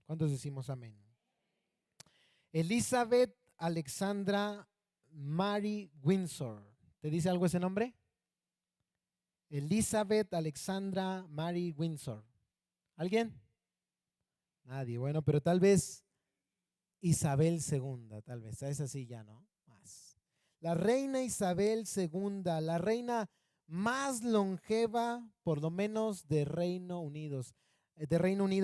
¿Cuántos decimos amén? Elizabeth Alexandra Mary Windsor. ¿Te dice algo ese nombre? Elizabeth Alexandra Mary Windsor. ¿Alguien? Nadie. Bueno, pero tal vez Isabel II, tal vez. Es así ya, ¿no? Más. La reina Isabel II, la reina más longeva, por lo menos de Reino Unido.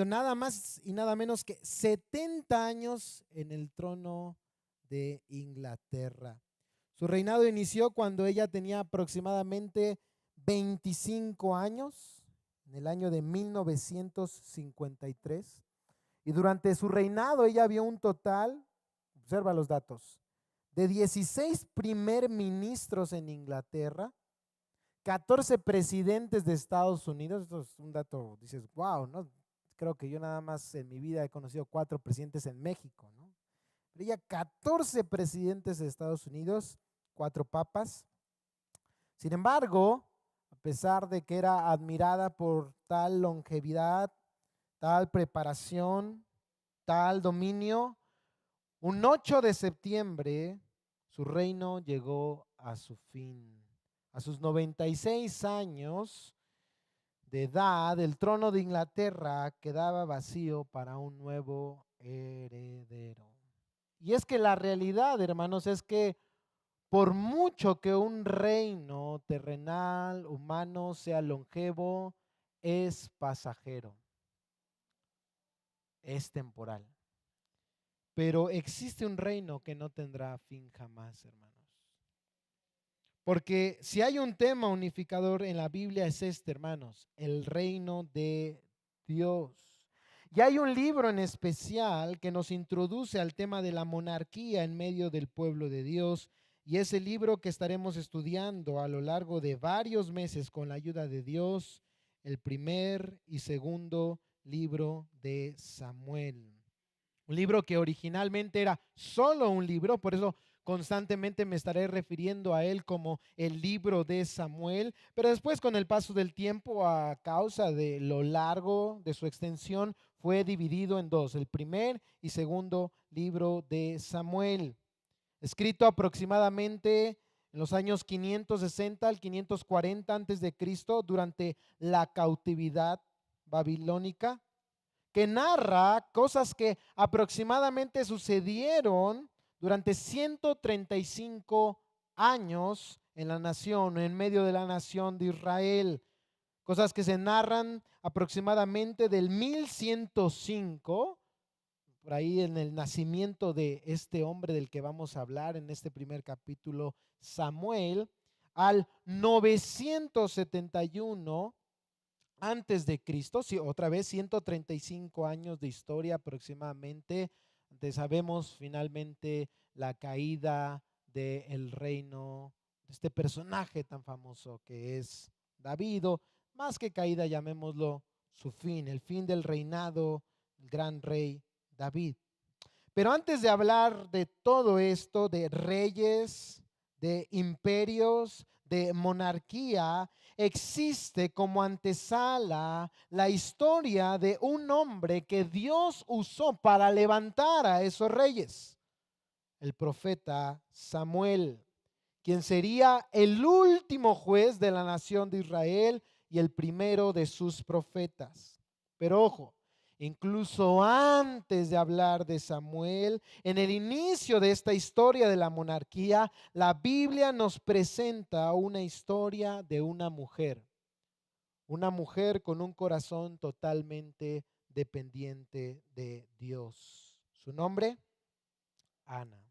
Nada más y nada menos que 70 años en el trono de Inglaterra. Su reinado inició cuando ella tenía aproximadamente 25 años, en el año de 1953. Y durante su reinado ella vio un total, observa los datos, de 16 primer ministros en Inglaterra, 14 presidentes de Estados Unidos. Esto es un dato, dices, wow, ¿no? Creo que yo nada más en mi vida he conocido 4 presidentes en México, ¿no? Pero ella 14 presidentes de Estados Unidos, 4 papas. Sin embargo, a pesar de que era admirada por tal longevidad, tal preparación, tal dominio, un 8 de septiembre su reino llegó a su fin. A sus 96 años de edad, el trono de Inglaterra quedaba vacío para un nuevo heredero. Y es que la realidad, hermanos, es que por mucho que un reino terrenal, humano, sea longevo, es pasajero, es temporal. Pero existe un reino que no tendrá fin jamás, hermanos. Porque si hay un tema unificador en la Biblia es este, hermanos, el reino de Dios. Y hay un libro en especial que nos introduce al tema de la monarquía en medio del pueblo de Dios. Y es el libro que estaremos estudiando a lo largo de varios meses con la ayuda de Dios, el primer y segundo libro de Samuel. Un libro que originalmente era solo un libro, por eso constantemente me estaré refiriendo a él como el libro de Samuel, pero después con el paso del tiempo, a causa de lo largo de su extensión, fue dividido en dos, el primer y segundo libro de Samuel, escrito aproximadamente en los años 560 al 540 antes de Cristo, durante la cautividad babilónica, que narra cosas que aproximadamente sucedieron durante 135 años en la nación, en medio de la nación de Israel. Cosas que se narran aproximadamente del 1105, por ahí en el nacimiento de este hombre del que vamos a hablar en este primer capítulo, Samuel, al 971 antes de Cristo. Sí, otra vez 135 años de historia aproximadamente. Sabemos finalmente la caída del reino de este personaje tan famoso que es David, o más que caída, llamémoslo su fin, el fin del reinado del gran rey David. Pero antes de hablar de todo esto, de reyes, de imperios, de monarquía, existe como antesala la historia de un hombre que Dios usó para levantar a esos reyes, el profeta Samuel, quien sería el último juez de la nación de Israel y el primero de sus profetas. Pero ojo, incluso antes de hablar de Samuel, en el inicio de esta historia de la monarquía, la Biblia nos presenta una historia de una mujer con un corazón totalmente dependiente de Dios. ¿Su nombre? Ana.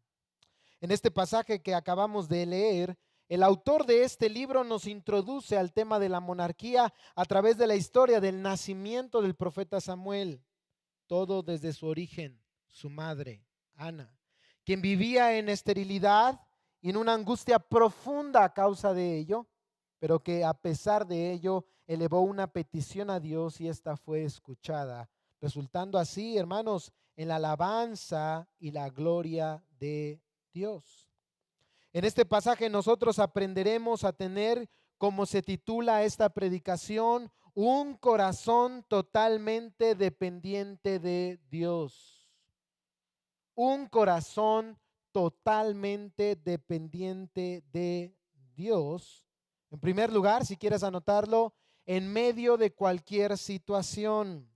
En este pasaje que acabamos de leer, el autor de este libro nos introduce al tema de la monarquía a través de la historia del nacimiento del profeta Samuel, todo desde su origen, su madre, Ana, quien vivía en esterilidad y en una angustia profunda a causa de ello, pero que a pesar de ello elevó una petición a Dios y esta fue escuchada, resultando así, hermanos, en la alabanza y la gloria de Dios. En este pasaje nosotros aprenderemos a tener, como se titula esta predicación, un corazón totalmente dependiente de Dios. Un corazón totalmente dependiente de Dios. En primer lugar, si quieres anotarlo, en medio de cualquier situación.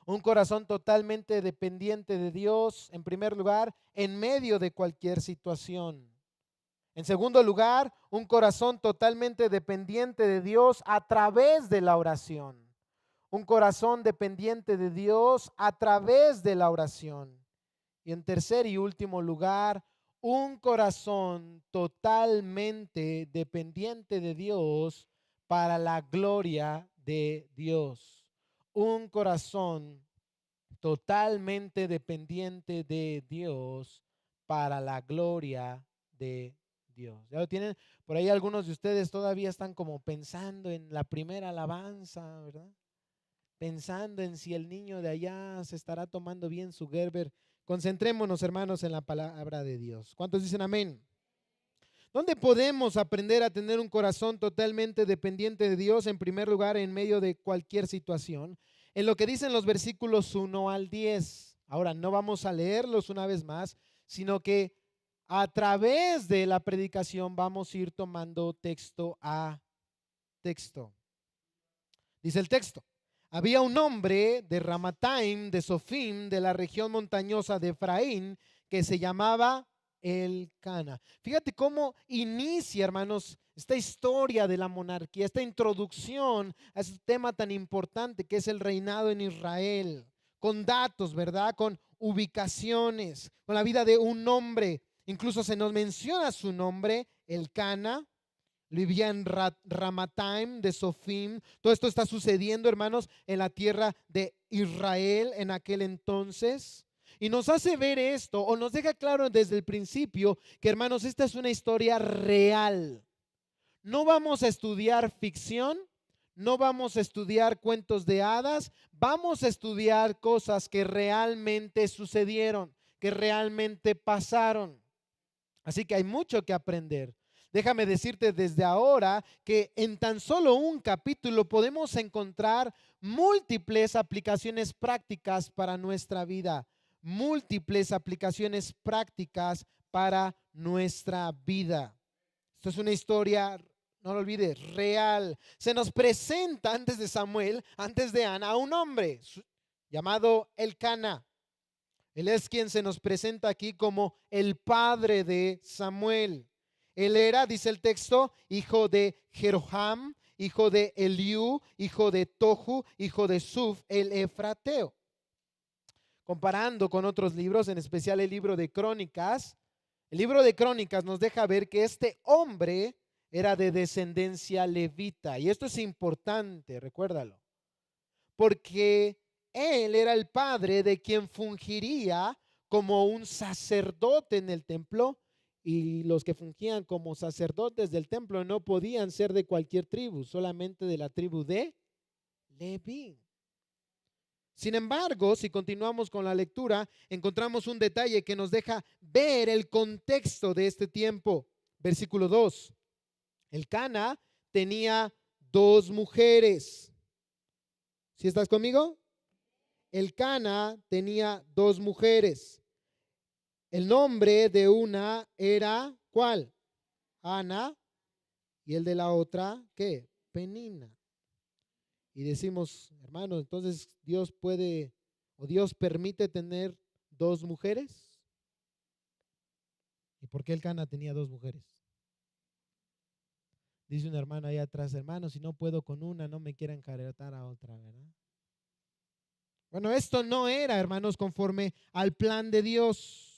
Un corazón totalmente dependiente de Dios, en primer lugar, en medio de cualquier situación. En segundo lugar, un corazón totalmente dependiente de Dios a través de la oración. Un corazón dependiente de Dios a través de la oración. Y en tercer y último lugar, un corazón totalmente dependiente de Dios para la gloria de Dios. Un corazón totalmente dependiente de Dios para la gloria de Dios. ¿Ya lo tienen? Por ahí algunos de ustedes todavía están como pensando en la primera alabanza, ¿verdad? Pensando en si el niño de allá se estará tomando bien su Gerber. Concentrémonos, hermanos, en la palabra de Dios. ¿Cuántos dicen amén? ¿Dónde podemos aprender a tener un corazón totalmente dependiente de Dios? En primer lugar, en medio de cualquier situación. En lo que dicen los versículos 1 al 10. Ahora, no vamos a leerlos una vez más, sino que a través de la predicación vamos a ir tomando texto a texto. Dice el texto: había un hombre de Ramataim, de Sofim, de la región montañosa de Efraín, que se llamaba Elcana. Fíjate cómo inicia, hermanos, esta historia de la monarquía, esta introducción a este tema tan importante que es el reinado en Israel, con datos, ¿verdad? Con ubicaciones, con la vida de un hombre. Incluso se nos menciona su nombre, Elcana. Vivía en Ramataim de Sofim. Todo esto está sucediendo, hermanos, en la tierra de Israel en aquel entonces. Y nos hace ver esto, o nos deja claro desde el principio, que, hermanos, esta es una historia real. No vamos a estudiar ficción, no vamos a estudiar cuentos de hadas, vamos a estudiar cosas que realmente sucedieron, que realmente pasaron. Así que hay mucho que aprender. Déjame decirte desde ahora que en tan solo un capítulo podemos encontrar múltiples aplicaciones prácticas para nuestra vida. Múltiples aplicaciones prácticas para nuestra vida. Esto es una historia, no lo olvides, real. Se nos presenta antes de Samuel, antes de Ana, un hombre llamado Elcana. Él es quien se nos presenta aquí como el padre de Samuel. Él era, dice el texto, hijo de Jeroham, hijo de Eliú, hijo de Tohu, hijo de Suf, el Efrateo. Comparando con otros libros, en especial el libro de Crónicas, el libro de Crónicas nos deja ver que este hombre era de descendencia levita. Y esto es importante, recuérdalo, porque él era el padre de quien fungiría como un sacerdote en el templo, y los que fungían como sacerdotes del templo no podían ser de cualquier tribu, solamente de la tribu de Leví. Sin embargo, si continuamos con la lectura, encontramos un detalle que nos deja ver el contexto de este tiempo. Versículo 2. Elcana tenía dos mujeres. ¿Sí estás conmigo? Elcana tenía dos mujeres. El nombre de una era, ¿cuál? Ana. Y el de la otra, ¿qué? Penina. Y decimos, hermano, entonces Dios puede, o Dios permite tener dos mujeres. ¿Y por qué Elcana tenía dos mujeres? Dice un hermano allá atrás: hermano, si no puedo con una, no me quiera enjaretar a otra, ¿verdad? Bueno, esto no era, hermanos, conforme al plan de Dios.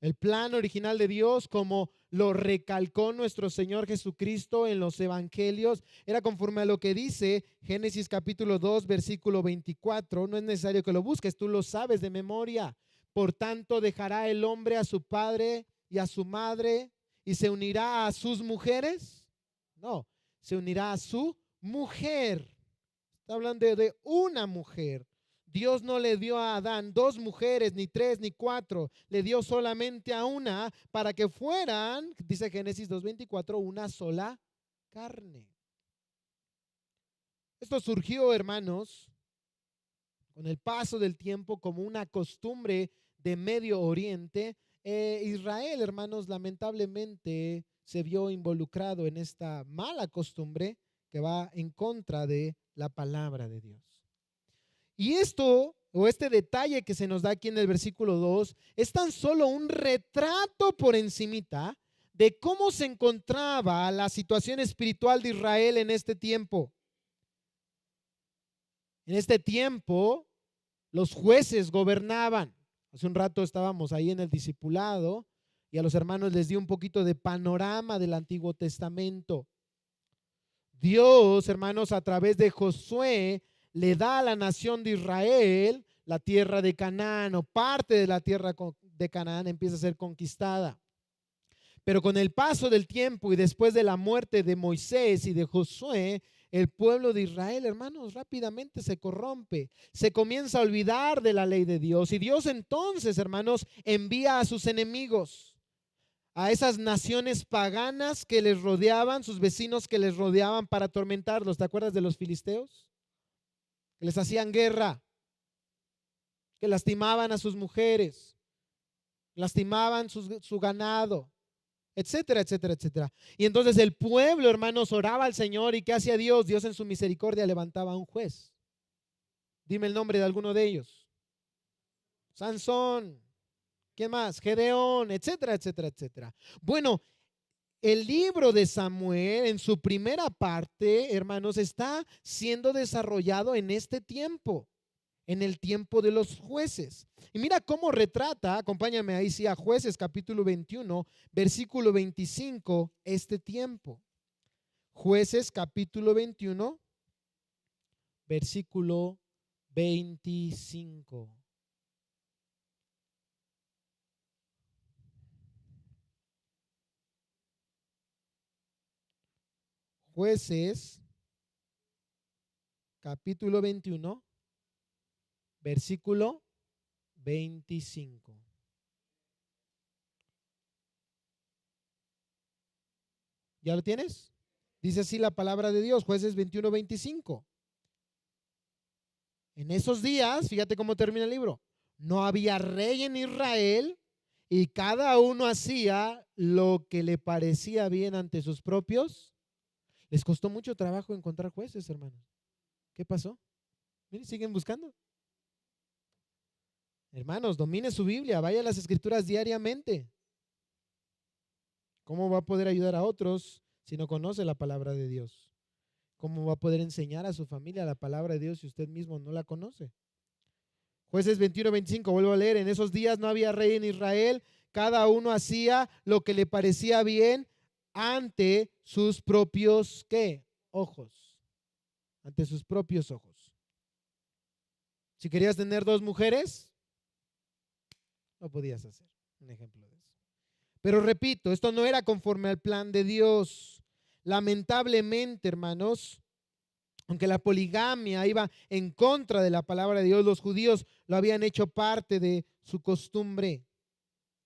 El plan original de Dios, como lo recalcó nuestro Señor Jesucristo en los evangelios, era conforme a lo que dice Génesis capítulo 2, versículo 24. No es necesario que lo busques, tú lo sabes de memoria. Por tanto, dejará el hombre a su padre y a su madre y se unirá a sus mujeres. No, se unirá a su mujer. Está hablando de una mujer. Dios no le dio a Adán dos mujeres, ni tres, ni cuatro. Le dio solamente a una para que fueran, dice Génesis 2:24, una sola carne. Esto surgió, hermanos, con el paso del tiempo como una costumbre de Medio Oriente. Israel, hermanos, lamentablemente se vio involucrado en esta mala costumbre que va en contra de la palabra de Dios. Y esto, o este detalle que se nos da aquí en el versículo 2, es tan solo un retrato por encimita de cómo se encontraba la situación espiritual de Israel en este tiempo. En este tiempo, los jueces gobernaban. Hace un rato estábamos ahí en el discipulado y a los hermanos les di un poquito de panorama del Antiguo Testamento. Dios, hermanos, a través de Josué, le da a la nación de Israel la tierra de Canaán, o parte de la tierra de Canaán empieza a ser conquistada. Pero con el paso del tiempo y después de la muerte de Moisés y de Josué, el pueblo de Israel, hermanos, rápidamente se corrompe, se comienza a olvidar de la ley de Dios. Y Dios entonces, hermanos, envía a sus enemigos, a esas naciones paganas que les rodeaban, sus vecinos que les rodeaban para atormentarlos. ¿Te acuerdas de los filisteos? Que les hacían guerra, que lastimaban a sus mujeres, lastimaban su ganado, etcétera, etcétera, etcétera. Y entonces el pueblo, hermanos, oraba al Señor. ¿Y qué hacía Dios? Dios en su misericordia levantaba a un juez. Dime el nombre de alguno de ellos. Sansón. ¿Quién más? Gedeón, etcétera, etcétera, etcétera. Bueno, el libro de Samuel en su primera parte, hermanos, está siendo desarrollado en este tiempo, en el tiempo de los jueces. Y mira cómo retrata, acompáñame ahí, sí, a Jueces capítulo 21, versículo 25, este tiempo. Jueces capítulo 21, versículo 25. Jueces capítulo 21, versículo 25. ¿Ya lo tienes? Dice así la palabra de Dios, Jueces 21, 25. En esos días, fíjate cómo termina el libro, no había rey en Israel y cada uno hacía lo que le parecía bien ante sus propios. Les costó mucho trabajo encontrar jueces, hermanos. ¿Qué pasó? Miren, siguen buscando. Hermanos, domine su Biblia, vaya a las escrituras diariamente. ¿Cómo va a poder ayudar a otros si no conoce la palabra de Dios? ¿Cómo va a poder enseñar a su familia la palabra de Dios si usted mismo no la conoce? Jueces 21, 25, vuelvo a leer. En esos días no había rey en Israel, cada uno hacía lo que le parecía bien ante sus propios, ¿qué? Ojos. Ante sus propios ojos. Si querías tener 2 mujeres, no podías hacer un ejemplo de eso. Pero repito, esto no era conforme al plan de Dios. Lamentablemente, hermanos, aunque la poligamia iba en contra de la palabra de Dios, los judíos lo habían hecho parte de su costumbre.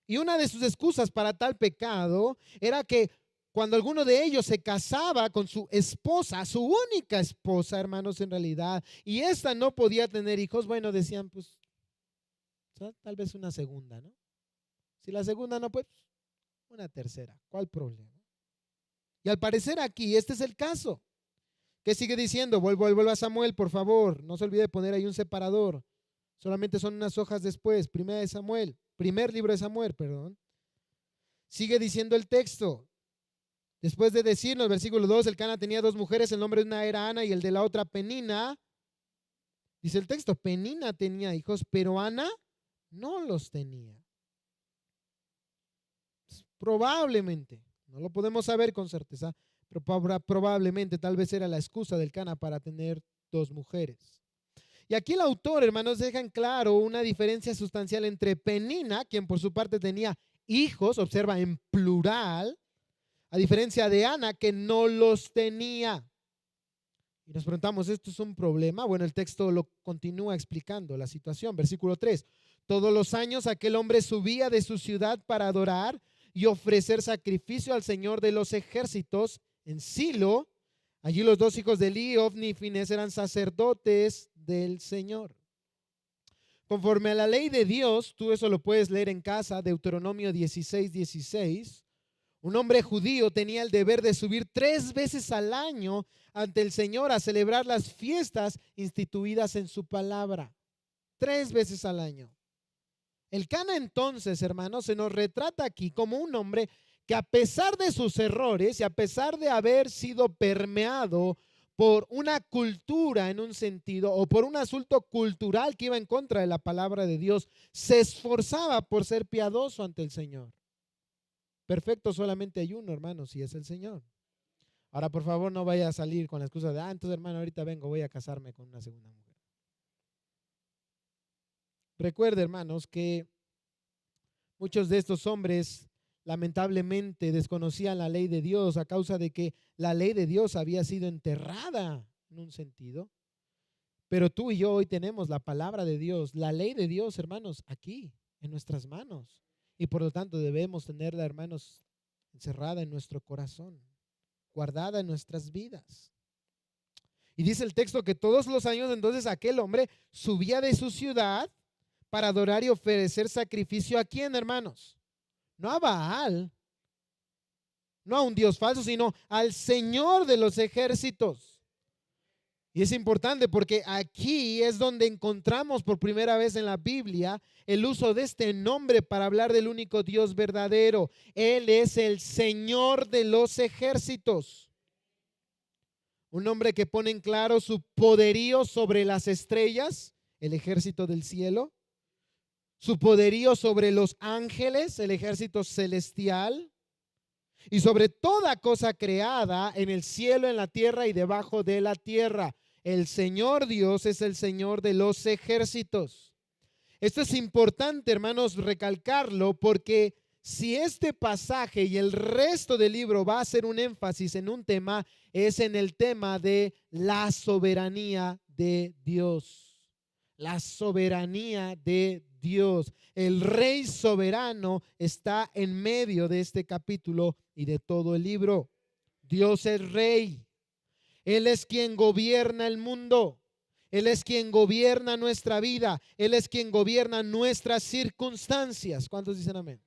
Y una de sus excusas para tal pecado era que cuando alguno de ellos se casaba con su esposa, su única esposa, hermanos, en realidad, y esta no podía tener hijos, bueno, decían, pues, tal vez una segunda, ¿no? Si la segunda no, pues, una tercera. ¿Cuál problema? Y al parecer aquí, este es el caso. ¿Qué sigue diciendo? Vuelvo a Samuel, por favor. No se olvide de poner ahí un separador. Solamente son unas hojas después. Primer libro de Samuel, perdón. Sigue diciendo el texto. Después de decirnos, versículo 2, el Cana tenía 2 mujeres, el nombre de una era Ana y el de la otra Penina. Dice el texto, Penina tenía hijos, pero Ana no los tenía. Probablemente, no lo podemos saber con certeza, pero probablemente tal vez era la excusa del Cana para tener 2 mujeres. Y aquí el autor, hermanos, deja en claro una diferencia sustancial entre Penina, quien por su parte tenía hijos, observa en plural, a diferencia de Ana, que no los tenía. Y nos preguntamos, ¿esto es un problema? Bueno, el texto lo continúa explicando la situación. Versículo 3. Todos los años aquel hombre subía de su ciudad para adorar y ofrecer sacrificio al Señor de los ejércitos en Silo, Allí los dos hijos de Eli, Ofni y Finés, eran sacerdotes del Señor. Conforme a la ley de Dios, tú eso lo puedes leer en casa, Deuteronomio 16:16, un hombre judío tenía el deber de subir 3 veces al año ante el Señor a celebrar las fiestas instituidas en su palabra. 3 veces al año. El Cana entonces, hermanos, se nos retrata aquí como un hombre que a pesar de sus errores y a pesar de haber sido permeado por una cultura en un sentido o por un asunto cultural que iba en contra de la palabra de Dios, se esforzaba por ser piadoso ante el Señor. Perfecto solamente hay uno, hermanos, y es el Señor. Ahora, por favor, no vaya a salir con la excusa de, entonces, hermano, ahorita vengo, voy a casarme con una segunda mujer. Recuerde, hermanos, que muchos de estos hombres lamentablemente desconocían la ley de Dios a causa de que la ley de Dios había sido enterrada en un sentido. Pero tú y yo hoy tenemos la palabra de Dios, la ley de Dios, hermanos, aquí en nuestras manos. Y por lo tanto debemos tenerla, hermanos, encerrada en nuestro corazón, guardada en nuestras vidas. Y dice el texto que todos los años entonces aquel hombre subía de su ciudad para adorar y ofrecer sacrificio ¿a quién, hermanos? No a Baal, no a un Dios falso, sino al Señor de los ejércitos. Y es importante porque aquí es donde encontramos por primera vez en la Biblia el uso de este nombre para hablar del único Dios verdadero. Él es el Señor de los ejércitos. Un nombre que pone en claro su poderío sobre las estrellas, el ejército del cielo, su poderío sobre los ángeles, el ejército celestial, y sobre toda cosa creada en el cielo, en la tierra y debajo de la tierra. El Señor Dios es el Señor de los ejércitos. Esto es importante, hermanos, recalcarlo, porque si este pasaje y el resto del libro va a hacer un énfasis en un tema, es en el tema de la soberanía de Dios. La soberanía de Dios. El Rey soberano está en medio de este capítulo y de todo el libro. Dios es Rey. Él es quien gobierna el mundo. Él es quien gobierna nuestra vida. Él es quien gobierna nuestras circunstancias. ¿Cuántos dicen amén?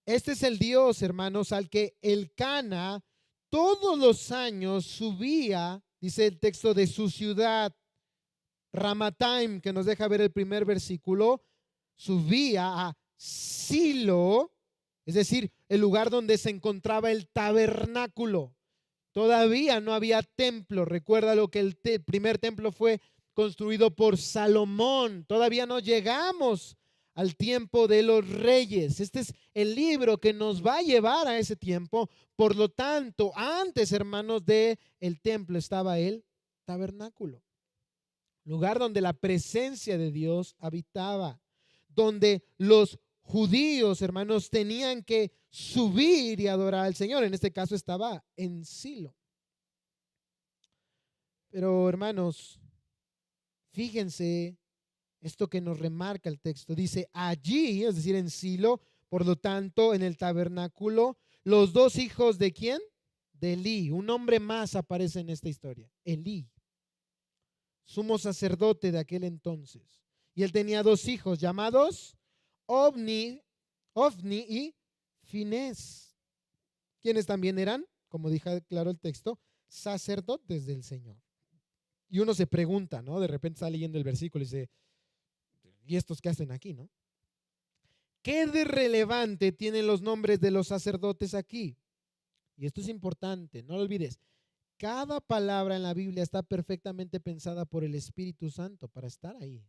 Este es el Dios, hermanos, al que el Cana todos los años subía, dice el texto, de su ciudad Ramataim, que nos deja ver el primer versículo, subía a Silo, es decir, el lugar donde se encontraba el tabernáculo. Todavía no había templo. Recuerda lo que el primer templo fue construido por Salomón. Todavía no llegamos al tiempo de los reyes. Este es el libro que nos va a llevar a ese tiempo. Por lo tanto, antes, hermanos, de el templo estaba el tabernáculo. Lugar donde la presencia de Dios habitaba, donde los judíos, hermanos, tenían que subir y adorar al Señor. En este caso estaba en Silo. Pero, hermanos, fíjense esto que nos remarca el texto. Dice allí, es decir, en Silo, por lo tanto, en el tabernáculo, los dos hijos de ¿quién? De Elí. Un hombre más aparece en esta historia, Elí, sumo sacerdote de aquel entonces. Y él tenía dos hijos llamados Ofni y Finés, quienes también eran, como dijo claro el texto, sacerdotes del Señor. Y uno se pregunta, ¿no? De repente está leyendo el versículo y dice, ¿y estos qué hacen aquí, no? ¿Qué de relevante tienen los nombres de los sacerdotes aquí? Y esto es importante, no lo olvides. Cada palabra en la Biblia está perfectamente pensada por el Espíritu Santo para estar ahí.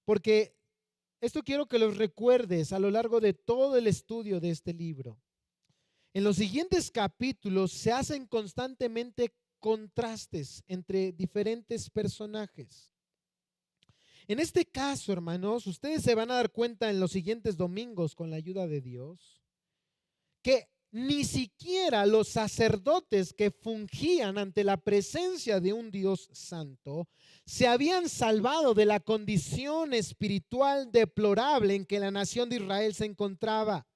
Porque esto quiero que los recuerdes a lo largo de todo el estudio de este libro. En los siguientes capítulos se hacen constantemente contrastes entre diferentes personajes. En este caso, hermanos, ustedes se van a dar cuenta en los siguientes domingos, con la ayuda de Dios, que ni siquiera los sacerdotes que fungían ante la presencia de un Dios santo se habían salvado de la condición espiritual deplorable en que la nación de Israel se encontraba.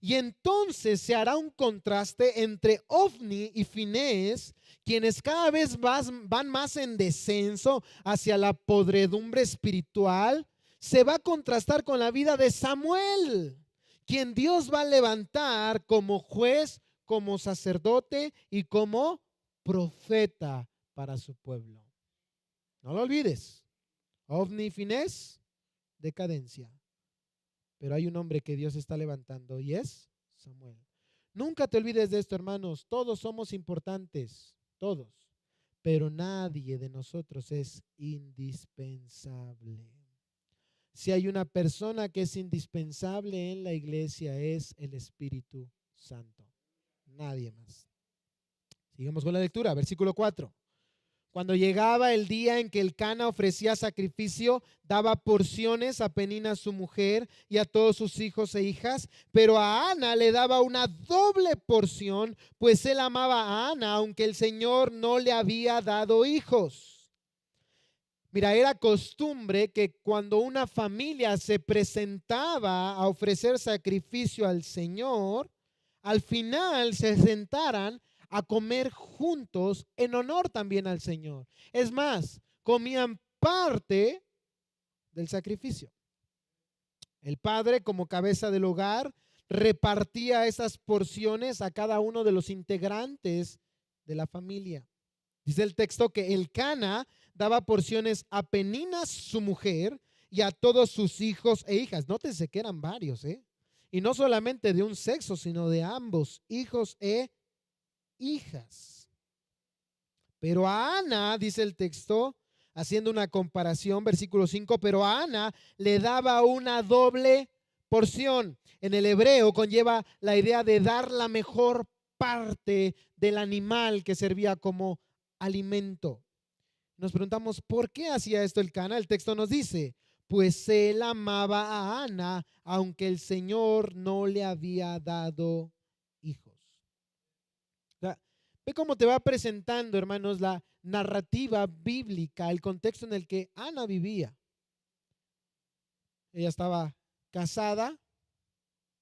Y entonces se hará un contraste entre Ofni y Finés, quienes cada vez van más en descenso hacia la podredumbre espiritual. Se va a contrastar con la vida de Samuel, quien Dios va a levantar como juez, como sacerdote y como profeta para su pueblo. No lo olvides. Ofni y Finés, decadencia. Pero hay un hombre que Dios está levantando y es Samuel. Nunca te olvides de esto, hermanos. Todos somos importantes, todos. Pero nadie de nosotros es indispensable. Si hay una persona que es indispensable en la iglesia, es el Espíritu Santo. Nadie más. Sigamos con la lectura, versículo 4. Cuando llegaba el día en que Elcana ofrecía sacrificio, daba porciones a Penina su mujer y a todos sus hijos e hijas, pero a Ana le daba una doble porción, pues él amaba a Ana, aunque el Señor no le había dado hijos. Mira, era costumbre que cuando una familia se presentaba a ofrecer sacrificio al Señor, al final se sentaran a comer juntos en honor también al Señor. Es más, comían parte del sacrificio. El padre, como cabeza del hogar, repartía esas porciones a cada uno de los integrantes de la familia. Dice el texto que Elcana daba porciones a Penina, su mujer, y a todos sus hijos e hijas. Nótense que eran varios, y no solamente de un sexo, sino de ambos, hijos e hijas. Pero a Ana, dice el texto, haciendo una comparación, versículo 5, pero a Ana le daba una doble porción. En el hebreo conlleva la idea de dar la mejor parte del animal que servía como alimento. Nos preguntamos, ¿por qué hacía esto Elcana? El texto nos dice, pues él amaba a Ana, aunque el Señor no le había dado hijos. O sea, ve cómo te va presentando, hermanos, la narrativa bíblica, el contexto en el que Ana vivía. Ella estaba casada,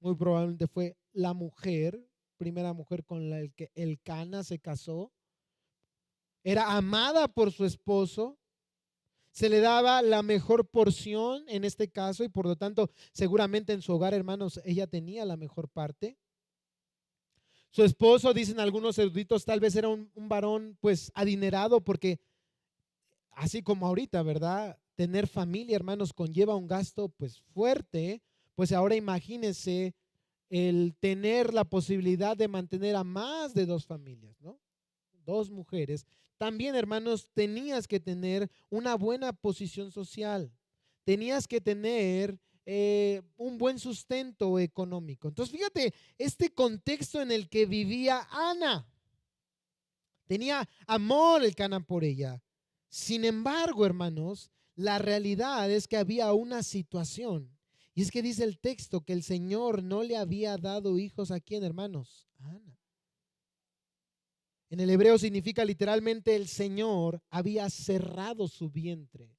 muy probablemente fue la mujer, primera mujer con la que Elcana se casó. Era amada por su esposo, se le daba la mejor porción en este caso y por lo tanto seguramente en su hogar, hermanos, ella tenía la mejor parte. Su esposo, dicen algunos eruditos, tal vez era un varón pues adinerado porque así como ahorita, ¿verdad? Tener familia, hermanos, conlleva un gasto pues fuerte, pues ahora imagínense el tener la posibilidad de mantener a más de dos familias, ¿no? Dos mujeres. También, hermanos, tenías que tener una buena posición social, tenías que tener un buen sustento económico. Entonces, fíjate, este contexto en el que vivía Ana, tenía amor Elcana por ella. Sin embargo, hermanos, la realidad es que había una situación, y es que dice el texto que el Señor no le había dado hijos. ¿A quién, hermanos? A Ana. En el hebreo significa literalmente el Señor había cerrado su vientre.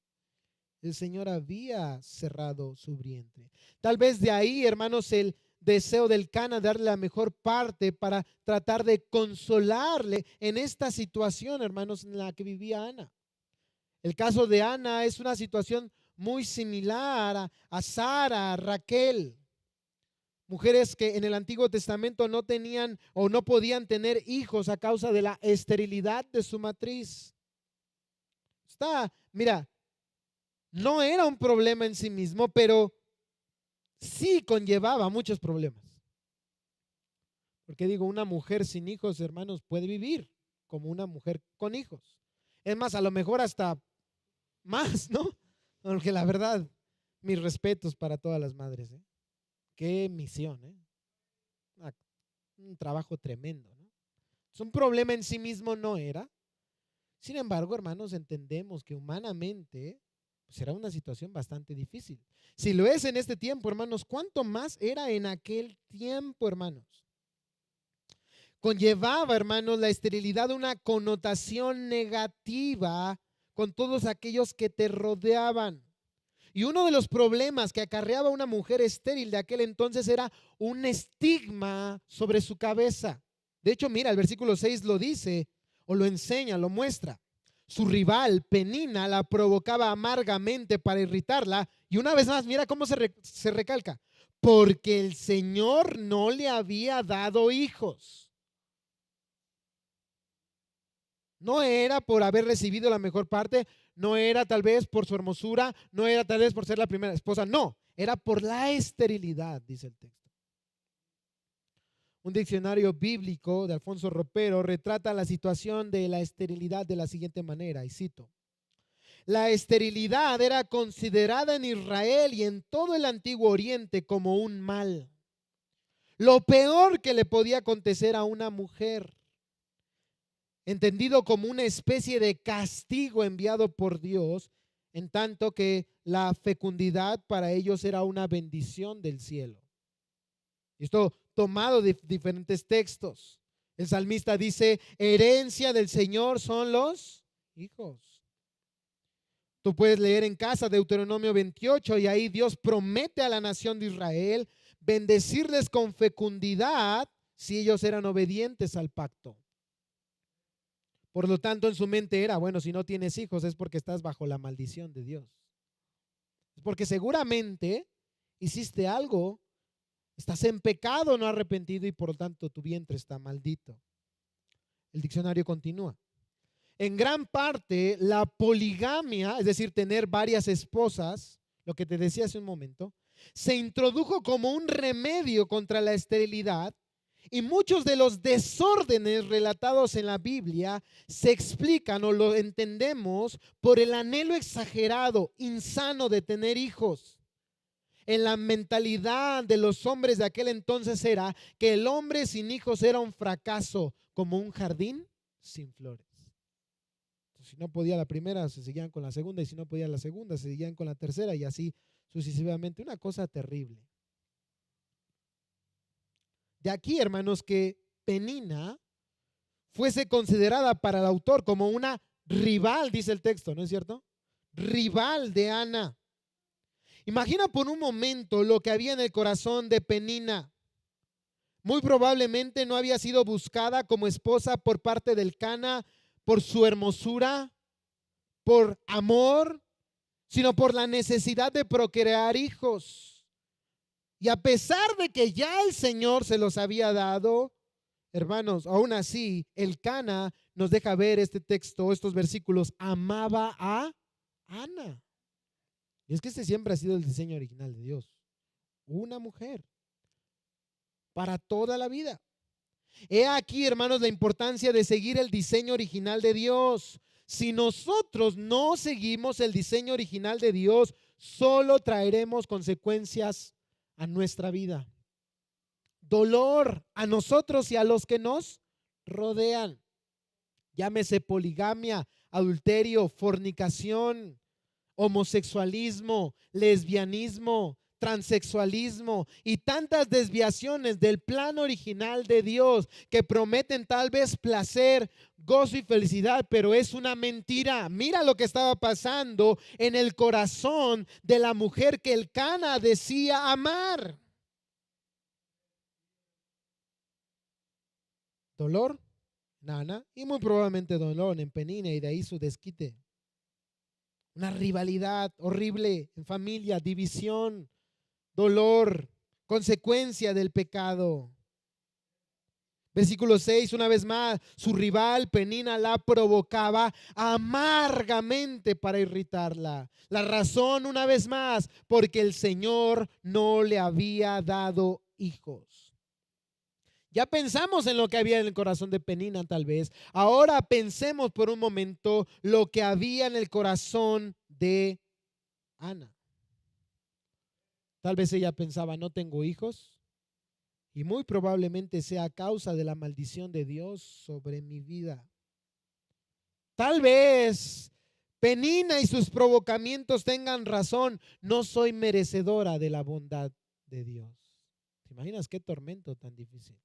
El Señor había cerrado su vientre. Tal vez de ahí, hermanos, el deseo del Elcana darle la mejor parte para tratar de consolarle en esta situación, hermanos, en la que vivía Ana. El caso de Ana es una situación muy similar a Sara, a Raquel. Mujeres que en el Antiguo Testamento no tenían o no podían tener hijos a causa de la esterilidad de su matriz. Mira, no era un problema en sí mismo, pero sí conllevaba muchos problemas. Porque digo, una mujer sin hijos, hermanos, puede vivir como una mujer con hijos. Es más, a lo mejor hasta más, ¿no? Porque la verdad, mis respetos para todas las madres, ¿eh? Qué misión, ¿eh? Un trabajo tremendo, ¿no? Un problema en sí mismo no era. Sin embargo, hermanos, entendemos que humanamente será una situación bastante difícil. Si lo es en este tiempo, hermanos, ¿cuánto más era en aquel tiempo, hermanos? Conllevaba, hermanos, la esterilidad una connotación negativa con todos aquellos que te rodeaban. Y uno de los problemas que acarreaba una mujer estéril de aquel entonces era un estigma sobre su cabeza. De hecho, mira, el versículo 6 lo dice, o lo enseña, lo muestra. Su rival, Penina, la provocaba amargamente para irritarla. Y una vez más, mira cómo se recalca. Porque el Señor no le había dado hijos. No era por haber recibido la mejor parte, no era tal vez por su hermosura, no era tal vez por ser la primera esposa, no, era por la esterilidad, dice el texto. Un diccionario bíblico de Alfonso Ropero retrata la situación de la esterilidad de la siguiente manera, y cito: la esterilidad era considerada en Israel y en todo el Antiguo Oriente como un mal, lo peor que le podía acontecer a una mujer, entendido como una especie de castigo enviado por Dios, en tanto que la fecundidad para ellos era una bendición del cielo. Esto tomado de diferentes textos. El salmista dice, herencia del Señor son los hijos. Tú puedes leer en casa Deuteronomio 28 y ahí Dios promete a la nación de Israel bendecirles con fecundidad si ellos eran obedientes al pacto. Por lo tanto, en su mente era, bueno, si no tienes hijos es porque estás bajo la maldición de Dios. Es porque seguramente hiciste algo, estás en pecado no arrepentido y por lo tanto tu vientre está maldito. El diccionario continúa. En gran parte, la poligamia, es decir, tener varias esposas, lo que te decía hace un momento, se introdujo como un remedio contra la esterilidad. Y muchos de los desórdenes relatados en la Biblia se explican o lo entendemos por el anhelo exagerado, insano de tener hijos. En la mentalidad de los hombres de aquel entonces era que el hombre sin hijos era un fracaso, como un jardín sin flores. Si no podía la primera, se seguían con la segunda, y si no podía la segunda, se seguían con la tercera, y así sucesivamente. Una cosa terrible. De aquí, hermanos, que Penina fuese considerada para el autor como una rival, dice el texto, ¿no es cierto? Rival de Ana. Imagina por un momento lo que había en el corazón de Penina. Muy probablemente no había sido buscada como esposa por parte del Cana por su hermosura, por amor, sino por la necesidad de procrear hijos. Y a pesar de que ya el Señor se los había dado, hermanos, aún así, el Cana nos deja ver este texto, estos versículos, amaba a Ana. Y es que este siempre ha sido el diseño original de Dios. Una mujer para toda la vida. He aquí, hermanos, la importancia de seguir el diseño original de Dios. Si nosotros no seguimos el diseño original de Dios, solo traeremos consecuencias a nuestra vida. Dolor a nosotros y a los que nos rodean. Llámese poligamia, adulterio, fornicación, homosexualismo, lesbianismo, transexualismo y tantas desviaciones del plan original de Dios que prometen tal vez placer, gozo y felicidad, pero es una mentira. Mira lo que estaba pasando en el corazón de la mujer que el Cana decía amar. Dolor en Ana y muy probablemente dolor en Penina, y de ahí su desquite. Una rivalidad horrible en familia, división, dolor, consecuencia del pecado. Versículo 6, una vez más, su rival Penina la provocaba amargamente para irritarla. La razón, una vez más, porque el Señor no le había dado hijos. Ya pensamos en lo que había en el corazón de Penina tal vez. Ahora pensemos por un momento lo que había en el corazón de Ana. Tal vez ella pensaba, no tengo hijos, y muy probablemente sea a causa de la maldición de Dios sobre mi vida. Tal vez Penina y sus provocamientos tengan razón, no soy merecedora de la bondad de Dios. ¿Te imaginas qué tormento tan difícil?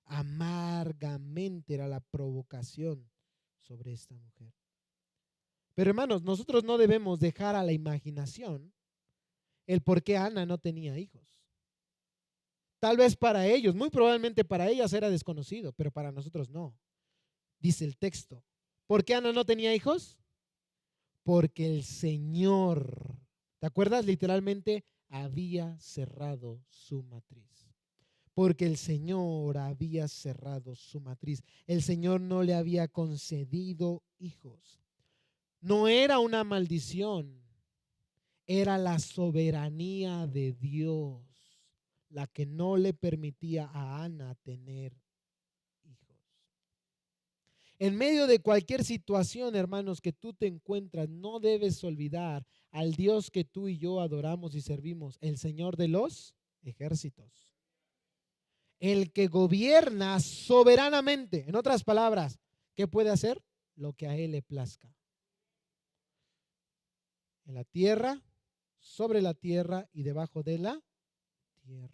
Amargamente era la provocación sobre esta mujer. Pero hermanos, nosotros no debemos dejar a la imaginación el por qué Ana no tenía hijos. Tal vez para ellos, muy probablemente para ellas era desconocido, pero para nosotros no. Dice el texto, ¿por qué Ana no tenía hijos? Porque el Señor, ¿te acuerdas? Literalmente había cerrado su matriz. Porque el Señor había cerrado su matriz. El Señor no le había concedido hijos. No era una maldición, era la soberanía de Dios la que no le permitía a Ana tener hijos. En medio de cualquier situación, hermanos, que tú te encuentras, no debes olvidar al Dios que tú y yo adoramos y servimos, el Señor de los ejércitos, el que gobierna soberanamente. En otras palabras, ¿qué puede hacer? Lo que a Él le plazca. En la tierra, sobre la tierra y debajo de la tierra.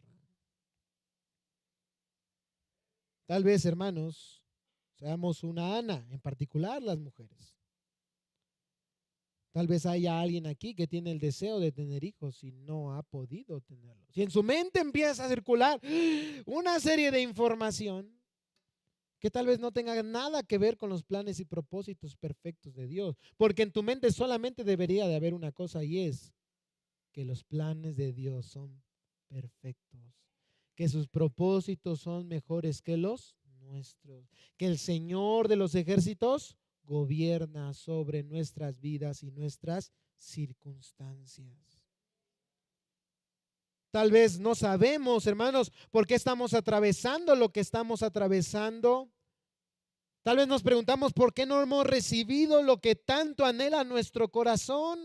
Tal vez, hermanos, seamos una Ana, en particular las mujeres. Tal vez haya alguien aquí que tiene el deseo de tener hijos y no ha podido tenerlos. Y en su mente empieza a circular una serie de información que tal vez no tenga nada que ver con los planes y propósitos perfectos de Dios. Porque en tu mente solamente debería de haber una cosa, y es que los planes de Dios son perfectos, que sus propósitos son mejores que los nuestros, que el Señor de los ejércitos gobierna sobre nuestras vidas y nuestras circunstancias. Tal vez no sabemos, hermanos, por qué estamos atravesando lo que estamos atravesando. Tal vez nos preguntamos por qué no hemos recibido lo que tanto anhela nuestro corazón.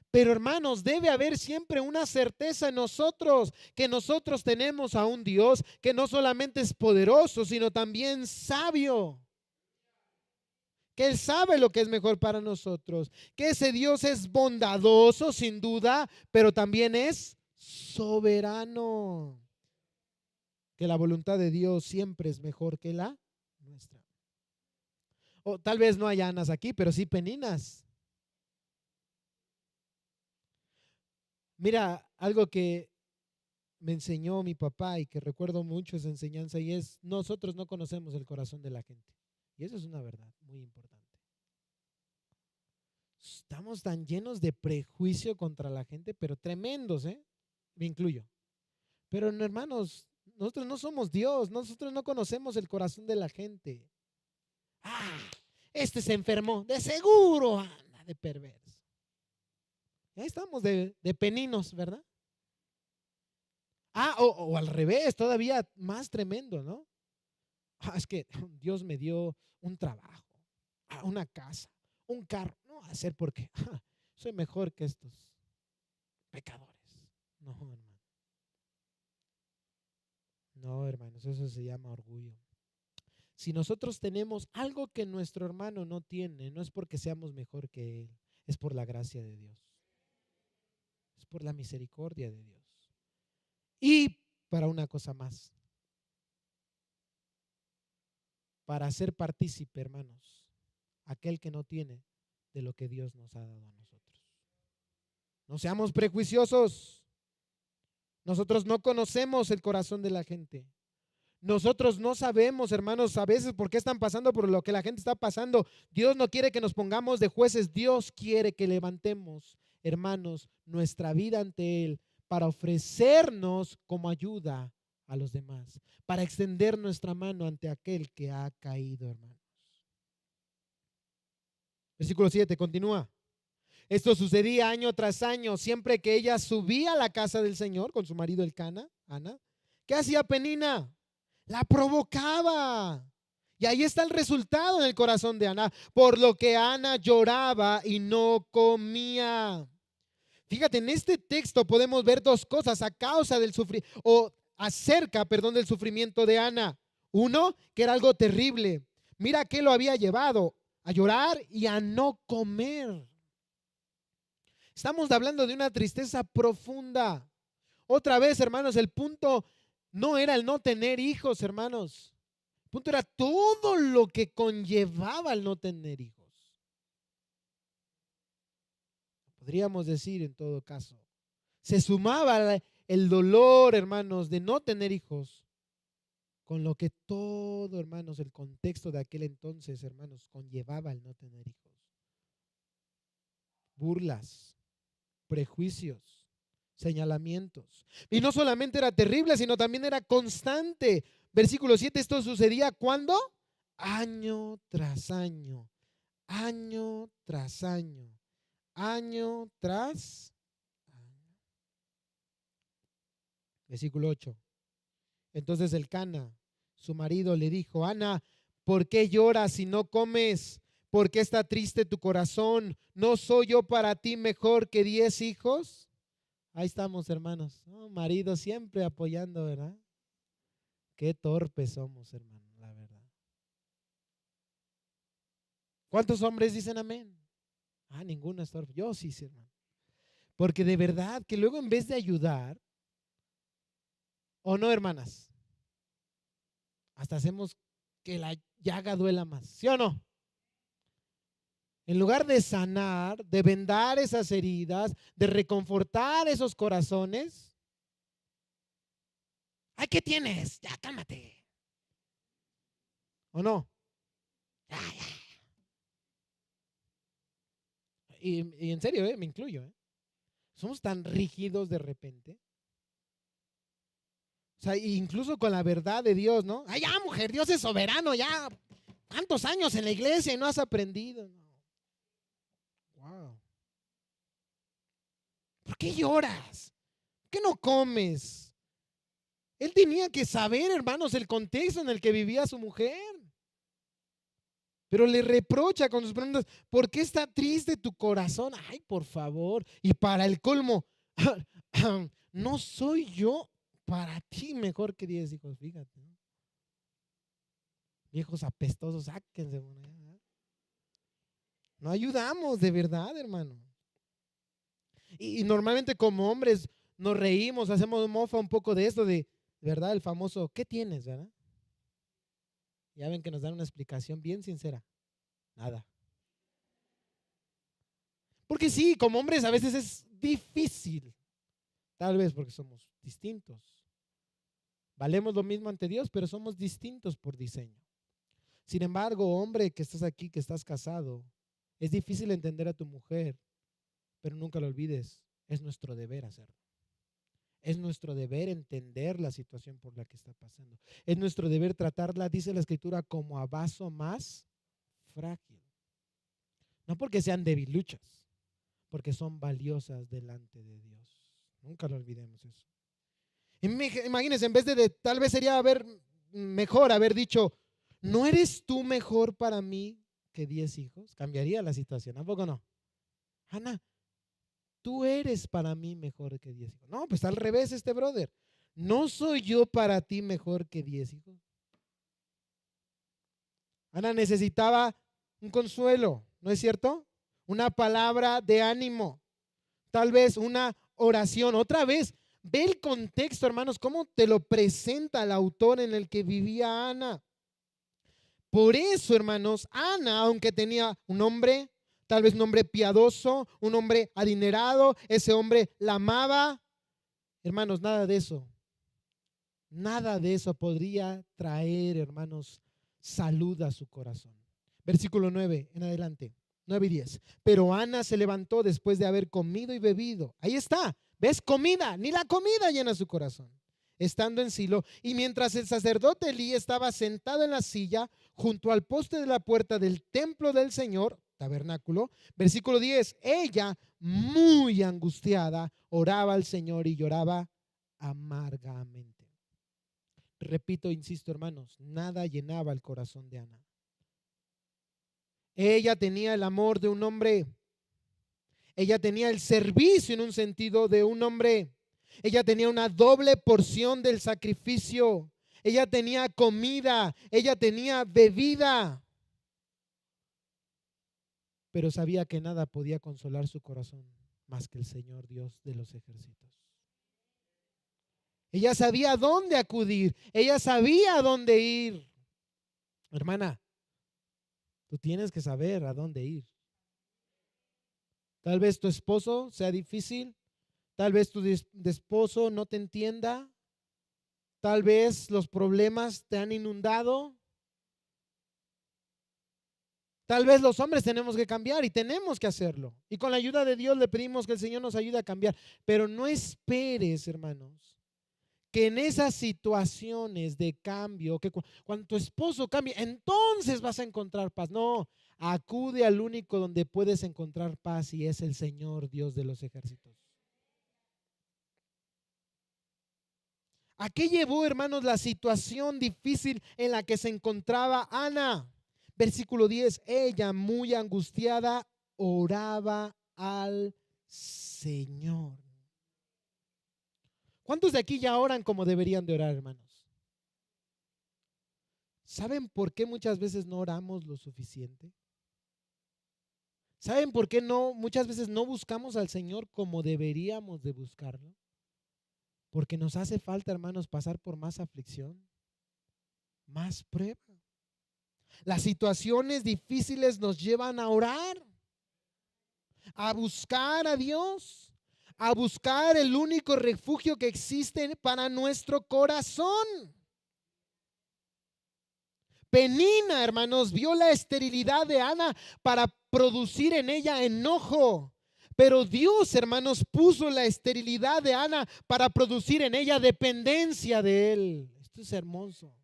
Pero hermanos, debe haber siempre una certeza en nosotros, que nosotros tenemos a un Dios que no solamente es poderoso, sino también sabio. Que Él sabe lo que es mejor para nosotros. Que ese Dios es bondadoso, sin duda, pero también es soberano. Que la voluntad de Dios siempre es mejor que la nuestra. O tal vez no haya Anas aquí, pero sí Peninas. Mira, algo que me enseñó mi papá y que recuerdo mucho esa enseñanza, y es: nosotros no conocemos el corazón de la gente. Y eso es una verdad muy importante. Estamos tan llenos de prejuicio contra la gente, pero tremendos, ¿eh? Me incluyo. Pero no, hermanos, nosotros no somos Dios, nosotros no conocemos el corazón de la gente. Ah, este se enfermó, de seguro anda de perverso. Ahí estamos de peninos, ¿verdad? O al revés, todavía más tremendo, ¿no? Es que Dios me dio un trabajo, una casa, un carro. No va a ser porque soy mejor que estos pecadores. No, hermano. No, hermanos, eso se llama orgullo. Si nosotros tenemos algo que nuestro hermano no tiene, no es porque seamos mejor que él, es por la gracia de Dios. Es por la misericordia de Dios. Y para una cosa más, para ser partícipe, hermanos, aquel que no tiene de lo que Dios nos ha dado a nosotros. No seamos prejuiciosos. Nosotros no conocemos el corazón de la gente. Nosotros no sabemos, hermanos, a veces por qué están pasando por lo que la gente está pasando. Dios no quiere que nos pongamos de jueces. Dios quiere que levantemos, hermanos, nuestra vida ante Él para ofrecernos como ayuda a los demás, para extender nuestra mano ante aquel que ha caído, hermanos. Versículo 7, continúa. Esto sucedía año tras año, siempre que ella subía a la casa del Señor con su marido Elcana, Ana. ¿Qué hacía Penina? La provocaba. Y ahí está el resultado en el corazón de Ana, por lo que Ana lloraba y no comía. Fíjate, en este texto podemos ver dos cosas a causa del sufrimiento, o acerca, perdón, del sufrimiento de Ana. Uno, que era algo terrible. Mira qué lo había llevado a llorar y a no comer. Estamos hablando de una tristeza profunda. Otra vez, hermanos, el punto no era el no tener hijos, hermanos. El punto era todo lo que conllevaba el no tener hijos. Podríamos decir, en todo caso, Se sumaba el dolor, hermanos, de no tener hijos, con lo que todo, hermanos, el contexto de aquel entonces, hermanos, conllevaba el no tener hijos. Burlas, prejuicios, señalamientos. Y no solamente era terrible, sino también era constante. Versículo 7, esto sucedía ¿cuándo? Año tras año, año tras año, año tras año. Versículo 8. Entonces Elcana, su marido, le dijo: Ana, ¿por qué lloras y no comes? ¿Por qué está triste tu corazón? ¿No soy yo para ti mejor que 10 hijos? Ahí estamos, hermanos. Oh, marido siempre apoyando, ¿verdad? Qué torpes somos, hermano, la verdad. ¿Cuántos hombres dicen amén? Ah, ninguno es torpe. Yo sí, sí, hermano. Porque de verdad que luego en vez de ayudar, ¿o no, hermanas? Hasta hacemos que la llaga duela más, ¿sí o no? En lugar de sanar, de vendar esas heridas, de reconfortar esos corazones. Ay, ¿qué tienes? Ya, cálmate. ¿O no? Ya, ya. Y en serio, me incluyo. Somos tan rígidos de repente. O sea, incluso con la verdad de Dios, ¿no? Ay, ya, mujer, Dios es soberano, ya. ¿Cuántos años en la iglesia y no has aprendido? Wow. ¿Por qué lloras? ¿Por qué no comes? Él tenía que saber, hermanos, el contexto en el que vivía su mujer. Pero le reprocha con sus preguntas: ¿por qué está triste tu corazón? Ay, por favor. Y para el colmo, no soy yo para ti mejor que 10 hijos, fíjate, ¿no? Viejos apestosos, sáquense. No ayudamos de verdad, hermano. Y normalmente como hombres nos reímos, hacemos mofa un poco de esto, de verdad, el famoso ¿qué tienes, verdad? Ya ven que nos dan una explicación bien sincera. Nada. Porque sí, como hombres a veces es difícil. Tal vez porque somos distintos. Valemos lo mismo ante Dios, pero somos distintos por diseño. Sin embargo, hombre que estás aquí, que estás casado, es difícil entender a tu mujer, pero nunca lo olvides, es nuestro deber hacerlo. Es nuestro deber entender la situación por la que está pasando. Es nuestro deber tratarla, dice la Escritura, como a vaso más frágil. No porque sean debiluchas, porque son valiosas delante de Dios. Nunca lo olvidemos eso. Imagínense, en vez de tal vez sería mejor haber dicho: ¿no eres tú mejor para mí que 10 hijos? Cambiaría la situación, ¿a poco no? Ana, tú eres para mí mejor que 10 hijos. No, pues al revés este brother. ¿No soy yo para ti mejor que 10 hijos? Ana necesitaba un consuelo, ¿no es cierto? Una palabra de ánimo, tal vez una oración. Otra vez, ve el contexto, hermanos, cómo te lo presenta el autor en el que vivía Ana. Por eso, hermanos, Ana, aunque tenía un hombre, tal vez un hombre piadoso, un hombre adinerado, ese hombre la amaba. Hermanos, nada de eso podría traer, hermanos, salud a su corazón. Versículo 9 en adelante, 9 y 10. Pero Ana se levantó después de haber comido y bebido. Ahí está, ¿ves? Comida, ni la comida llena su corazón. Estando en Silo, y mientras el sacerdote Elí estaba sentado en la silla junto al poste de la puerta del templo del Señor, tabernáculo, versículo 10, ella, muy angustiada, oraba al Señor y lloraba amargamente. Repito, insisto, hermanos, nada llenaba el corazón de Ana. Ella tenía el amor de un hombre. Ella tenía el servicio en un sentido de un hombre. Ella tenía una doble porción del sacrificio. Ella tenía comida. Ella tenía bebida. Pero sabía que nada podía consolar su corazón más que el Señor Dios de los ejércitos. Ella sabía a dónde acudir. Ella sabía a dónde ir. Hermana, tú tienes que saber a dónde ir. Tal vez tu esposo sea difícil. Tal vez tu esposo no te entienda. Tal vez los problemas te han inundado. Tal vez los hombres tenemos que cambiar y tenemos que hacerlo. Y con la ayuda de Dios le pedimos que el Señor nos ayude a cambiar. Pero no esperes, hermanos, que en esas situaciones de cambio, que cuando tu esposo cambie, entonces vas a encontrar paz. No, acude al único donde puedes encontrar paz y es el Señor Dios de los ejércitos. ¿A qué llevó, hermanos, la situación difícil en la que se encontraba Ana? Versículo 10, ella muy angustiada oraba al Señor. ¿Cuántos de aquí ya oran como deberían de orar, hermanos? ¿Saben por qué muchas veces no oramos lo suficiente? ¿Saben por qué muchas veces no buscamos al Señor como deberíamos de buscarlo? Porque nos hace falta, hermanos, pasar por más aflicción, más prueba. Las situaciones difíciles nos llevan a orar, a buscar a Dios, a buscar el único refugio que existe para nuestro corazón. Penina, hermanos, vio la esterilidad de Ana para producir en ella enojo. Pero Dios, hermanos, puso la esterilidad de Ana para producir en ella dependencia de Él. Esto es hermoso.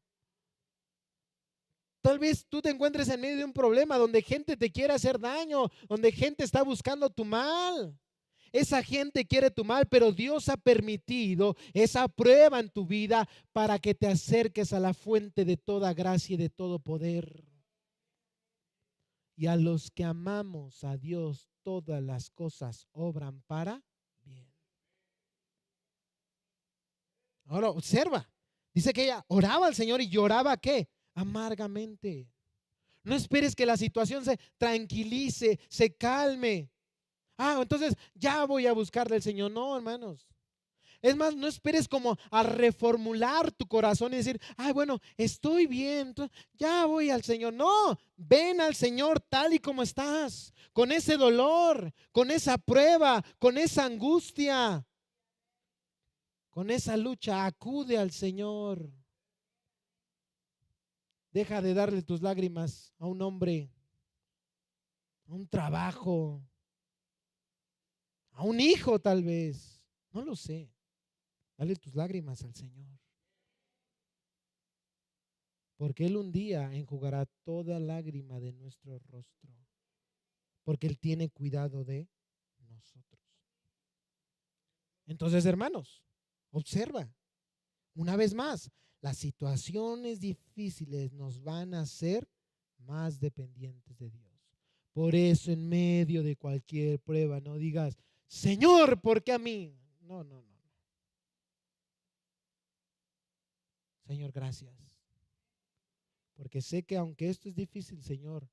Tal vez tú te encuentres en medio de un problema donde gente te quiere hacer daño, donde gente está buscando tu mal. Esa gente quiere tu mal, pero Dios ha permitido esa prueba en tu vida para que te acerques a la fuente de toda gracia y de todo poder. Y a los que amamos a Dios, todas las cosas obran para bien. Ahora observa, dice que ella oraba al Señor y lloraba ¿qué? Amargamente. No esperes que la situación se tranquilice, se calme. Entonces ya voy a buscarle al Señor. No, hermanos. Es más, no esperes como a reformular tu corazón y decir, bueno, estoy bien, ya voy al Señor. No, ven al Señor tal y como estás, con ese dolor, con esa prueba, con esa angustia, con esa lucha. Acude al Señor. Deja de darle tus lágrimas a un hombre, a un trabajo, a un hijo tal vez. No lo sé. Dale tus lágrimas al Señor. Porque Él un día enjugará toda lágrima de nuestro rostro. Porque Él tiene cuidado de nosotros. Entonces, hermanos, observa. Una vez más, las situaciones difíciles nos van a hacer más dependientes de Dios. Por eso, en medio de cualquier prueba, no digas, Señor, ¿por qué a mí? No. Señor, gracias. Porque sé que aunque esto es difícil, Señor,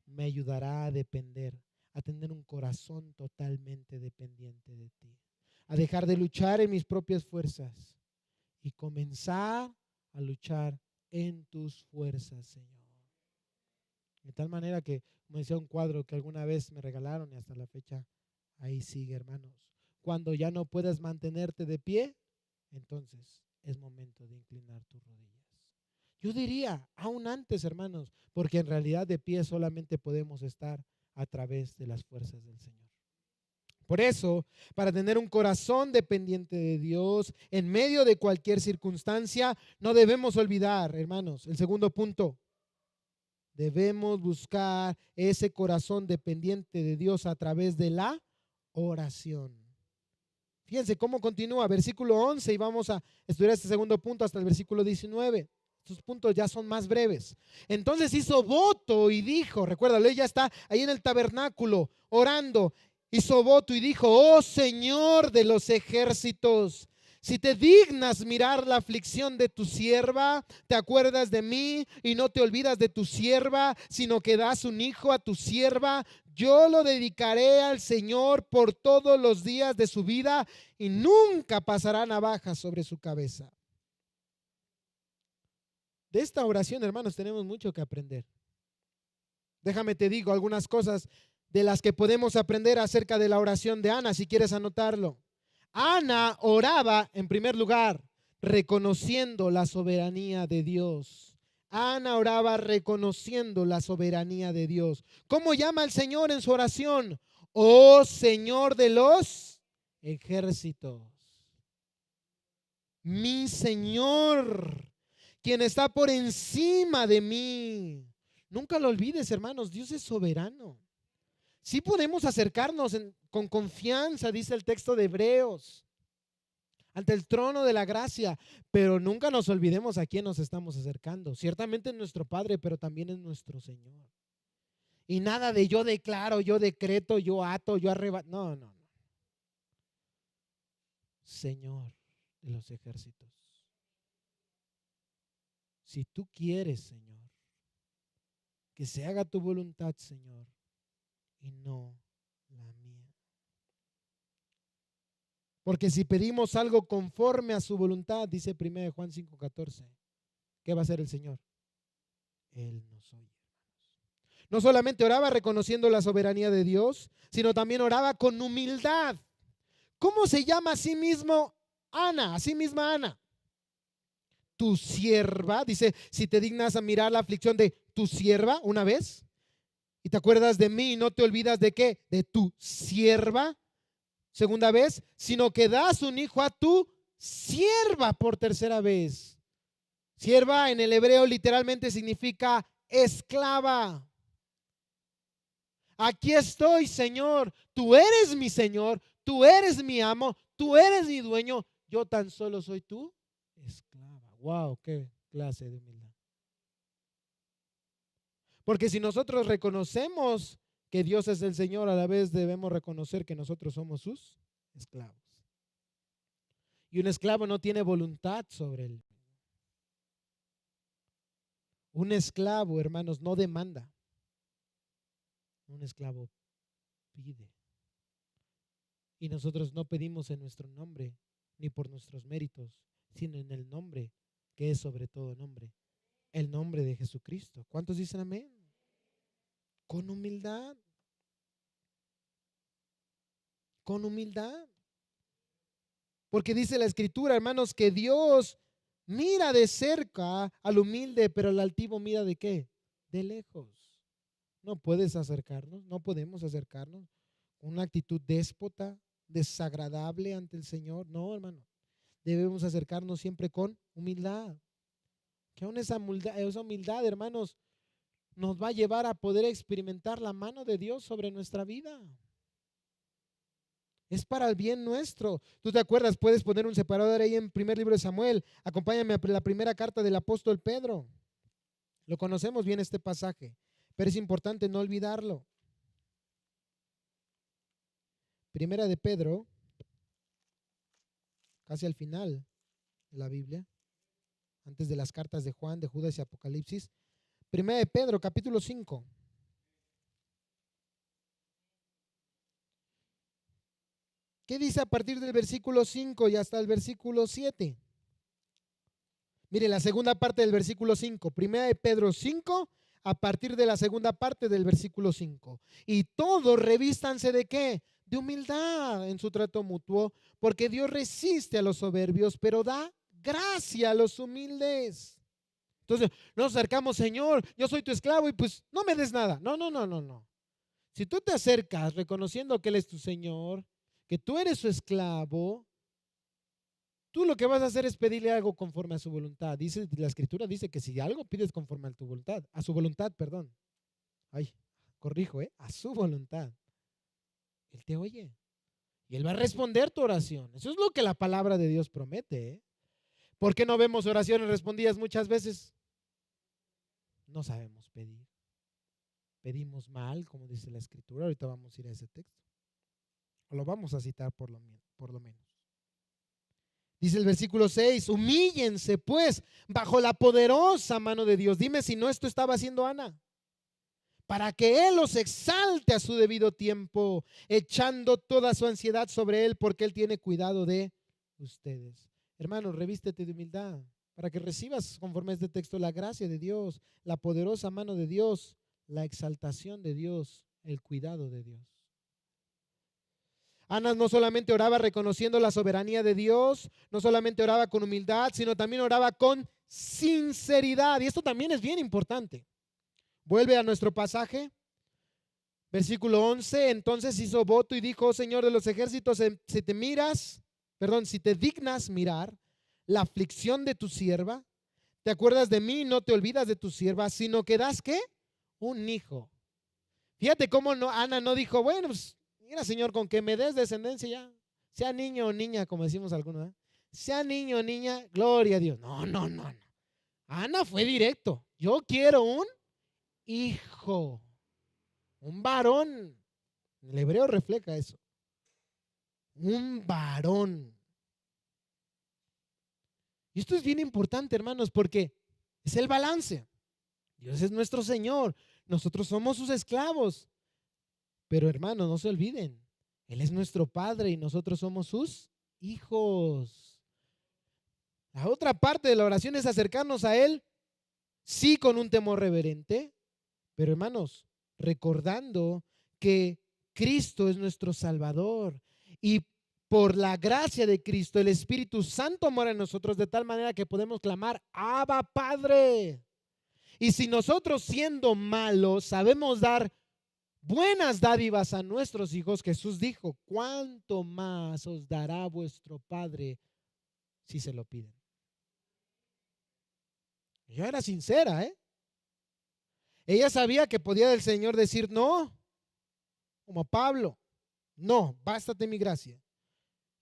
me ayudará a depender, a tener un corazón totalmente dependiente de ti, a dejar de luchar en mis propias fuerzas y comenzar a luchar en tus fuerzas, Señor. De tal manera que, como decía un cuadro que alguna vez me regalaron y hasta la fecha ahí sigue, hermanos. Cuando ya no puedas mantenerte de pie, entonces es momento de inclinar tus rodillas. Yo diría, aún antes, hermanos, porque en realidad de pie solamente podemos estar a través de las fuerzas del Señor. Por eso, para tener un corazón dependiente de Dios en medio de cualquier circunstancia, no debemos olvidar, hermanos, el segundo punto. Debemos buscar ese corazón dependiente de Dios a través de la oración. Fíjense cómo continúa, versículo 11, y vamos a estudiar este segundo punto hasta el versículo 19. Estos puntos ya son más breves. Entonces hizo voto y dijo, recuérdalo, ella está ahí en el tabernáculo orando. Hizo voto y dijo, oh Señor de los ejércitos, si te dignas mirar la aflicción de tu sierva, te acuerdas de mí y no te olvidas de tu sierva, sino que das un hijo a tu sierva, yo lo dedicaré al Señor por todos los días de su vida y nunca pasará navaja sobre su cabeza. De esta oración, hermanos, tenemos mucho que aprender. Déjame te digo algunas cosas de las que podemos aprender acerca de la oración de Ana, si quieres anotarlo. Ana oraba en primer lugar, reconociendo la soberanía de Dios. Ana oraba reconociendo la soberanía de Dios. ¿Cómo llama al Señor en su oración? Oh Señor de los ejércitos. Mi Señor, quien está por encima de mí. Nunca lo olvides, hermanos, Dios es soberano. Sí podemos acercarnos con confianza, dice el texto de Hebreos, ante el trono de la gracia, pero nunca nos olvidemos a quién nos estamos acercando. Ciertamente es nuestro Padre, pero también es nuestro Señor. Y nada de yo declaro, yo decreto, yo ato, yo arrebato. No, no, no. Señor de los ejércitos. Si tú quieres, Señor, que se haga tu voluntad, Señor, y no la mía. Porque si pedimos algo conforme a su voluntad, dice 1 Juan 5:14, ¿qué va a hacer el Señor? Él nos oye. No solamente oraba reconociendo la soberanía de Dios, sino también oraba con humildad. ¿Cómo se llama a sí mismo Ana? A sí misma Ana. Tu sierva, dice, si te dignas a mirar la aflicción de tu sierva una vez, y te acuerdas de mí y no te olvidas de qué, de tu sierva, segunda vez, sino que das un hijo a tu sierva por tercera vez. Sierva en el hebreo literalmente significa esclava. Aquí estoy, Señor, tú eres mi Señor, tú eres mi amo, tú eres mi dueño, yo tan solo soy tu esclava. Wow, qué clase de humildad. Porque si nosotros reconocemos que Dios es el Señor, a la vez debemos reconocer que nosotros somos sus esclavos. Y un esclavo no tiene voluntad sobre él. Un esclavo, hermanos, no demanda. Un esclavo pide. Y nosotros no pedimos en nuestro nombre, ni por nuestros méritos, sino en el nombre que es sobre todo nombre, el nombre de Jesucristo. ¿Cuántos dicen amén? Con humildad. Con humildad. Porque dice la Escritura, hermanos, que Dios mira de cerca al humilde, pero al altivo mira de qué? De lejos. No puedes acercarnos, no podemos acercarnos con una actitud déspota, desagradable ante el Señor. No, hermano. Debemos acercarnos siempre con humildad. Que aún esa humildad, hermanos, nos va a llevar a poder experimentar la mano de Dios sobre nuestra vida. Es para el bien nuestro. ¿Tú te acuerdas? Puedes poner un separador ahí en primer libro de Samuel. Acompáñame a la primera carta del apóstol Pedro. Lo conocemos bien este pasaje, pero es importante no olvidarlo. Primera de Pedro, casi al final de la Biblia, antes de las cartas de Juan, de Judas y Apocalipsis. Primera de Pedro, capítulo 5. ¿Qué dice a partir del versículo 5 y hasta el versículo 7? Mire, la segunda parte del versículo 5. Primera de Pedro 5, a partir de la segunda parte del versículo 5. Y todos revístanse de ¿qué? De humildad en su trato mutuo, porque Dios resiste a los soberbios, pero da gracia a los humildes. Entonces, nos acercamos, Señor, yo soy tu esclavo y pues no me des nada. No, no, no, no, no. Si tú te acercas reconociendo que Él es tu Señor, que tú eres su esclavo, tú lo que vas a hacer es pedirle algo conforme a su voluntad. Dice, la Escritura dice que si algo pides conforme a tu voluntad, a su voluntad, perdón. Ay, corrijo, a su voluntad. Él te oye y Él va a responder tu oración. Eso es lo que la palabra de Dios promete. ¿Por qué no vemos oraciones respondidas muchas veces? No sabemos pedir. Pedimos mal, como dice la Escritura. Ahorita vamos a ir a ese texto. O lo vamos a citar por lo menos. Dice el versículo 6, humíllense pues bajo la poderosa mano de Dios. Dime si no esto estaba haciendo Ana. Para que Él los exalte a su debido tiempo, echando toda su ansiedad sobre Él, porque Él tiene cuidado de ustedes. Hermanos, revístete de humildad para que recibas, conforme a este texto, la gracia de Dios, la poderosa mano de Dios, la exaltación de Dios, el cuidado de Dios. Ana no solamente oraba reconociendo la soberanía de Dios, no solamente oraba con humildad, sino también oraba con sinceridad. Y esto también es bien importante. Vuelve a nuestro pasaje, versículo 11. Entonces hizo voto y dijo: "Oh Señor de los ejércitos, si te dignas mirar la aflicción de tu sierva, te acuerdas de mí, no te olvidas de tu sierva, sino que das ¿qué? Un hijo". Fíjate cómo Ana no dijo: "Bueno, pues mira, Señor, con que me des descendencia ya, sea niño o niña", como decimos algunos, ¿eh? Sea niño o niña, gloria a Dios. No, no, no, no. Ana fue directo. Yo quiero un hijo, un varón. El hebreo refleja eso. Un varón. Y esto es bien importante, hermanos, porque es el balance. Dios es nuestro Señor. Nosotros somos sus esclavos. Pero, hermanos, no se olviden, Él es nuestro Padre y nosotros somos sus hijos. La otra parte de la oración es acercarnos a Él, sí, con un temor reverente, pero, hermanos, recordando que Cristo es nuestro Salvador y por la gracia de Cristo el Espíritu Santo mora en nosotros de tal manera que podemos clamar: Abba, Padre. Y si nosotros, siendo malos, sabemos dar buenas dádivas a nuestros hijos, Jesús dijo: ¿cuánto más os dará vuestro Padre si se lo piden? Ella era sincera, ¿eh? Ella sabía que podía del Señor decir no, como Pablo: no, bástate mi gracia.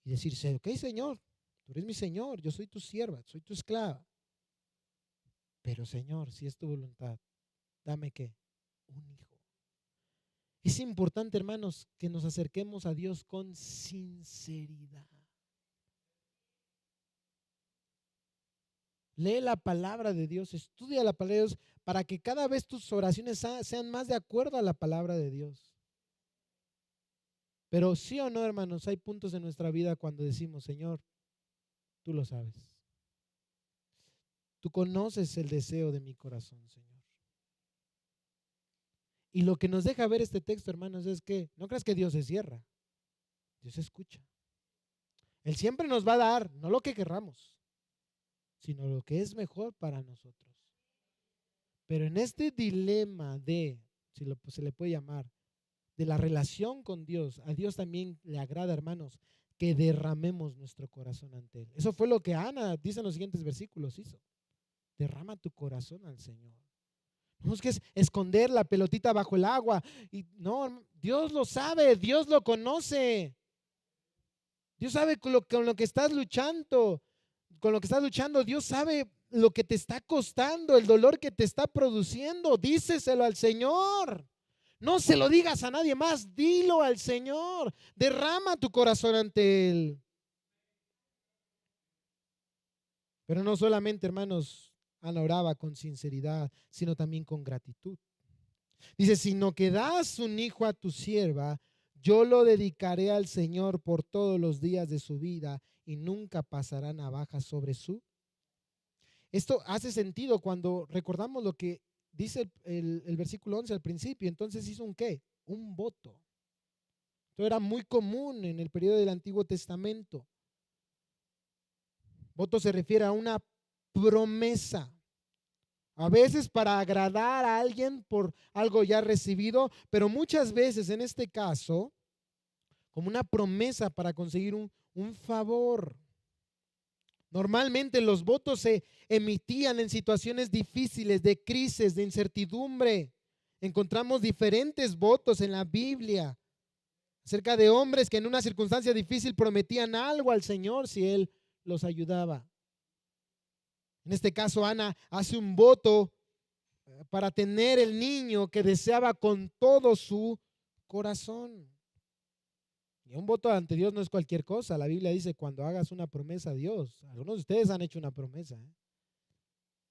Y decirse: ok, Señor, tú eres mi Señor, yo soy tu sierva, soy tu esclava. Pero, Señor, si es tu voluntad, dame ¿qué? Un hijo. Es importante, hermanos, que nos acerquemos a Dios con sinceridad. Lee la palabra de Dios, estudia la palabra de Dios para que cada vez tus oraciones sean más de acuerdo a la palabra de Dios. Pero sí o no, hermanos, hay puntos en nuestra vida cuando decimos: Señor, tú lo sabes. Tú conoces el deseo de mi corazón, Señor. Y lo que nos deja ver este texto, hermanos, es que no creas que Dios se cierra. Dios escucha. Él siempre nos va a dar, no lo que querramos, sino lo que es mejor para nosotros. Pero en este dilema se le puede llamar, de la relación con Dios, a Dios también le agrada, hermanos, que derramemos nuestro corazón ante Él. Eso fue lo que Ana dice en los siguientes versículos, hizo. Derrama tu corazón al Señor. No es que es esconder la pelotita bajo el agua. Y no, Dios lo sabe, Dios lo conoce. Dios sabe con lo que estás luchando. Con lo que estás luchando, Dios sabe lo que te está costando, el dolor que te está produciendo. Díceselo al Señor. No se lo digas a nadie más, dilo al Señor. Derrama tu corazón ante Él. Pero no solamente, hermanos, Ana oraba con sinceridad, sino también con gratitud. Dice: sino que das un hijo a tu sierva, yo lo dedicaré al Señor por todos los días de su vida y nunca pasará navaja sobre su. Esto hace sentido cuando recordamos lo que dice el versículo 11 al principio. Entonces hizo un ¿qué? Un voto. Esto era muy común en el periodo del Antiguo Testamento. Voto se refiere a una promesa. A veces para agradar a alguien por algo ya recibido, pero muchas veces en este caso como una promesa para conseguir un favor. Normalmente los votos se emitían en situaciones difíciles, de crisis, de incertidumbre. Encontramos diferentes votos en la Biblia acerca de hombres que en una circunstancia difícil prometían algo al Señor si Él los ayudaba. En este caso, Ana hace un voto para tener el niño que deseaba con todo su corazón. Y un voto ante Dios no es cualquier cosa. La Biblia dice: cuando hagas una promesa a Dios, algunos de ustedes han hecho una promesa,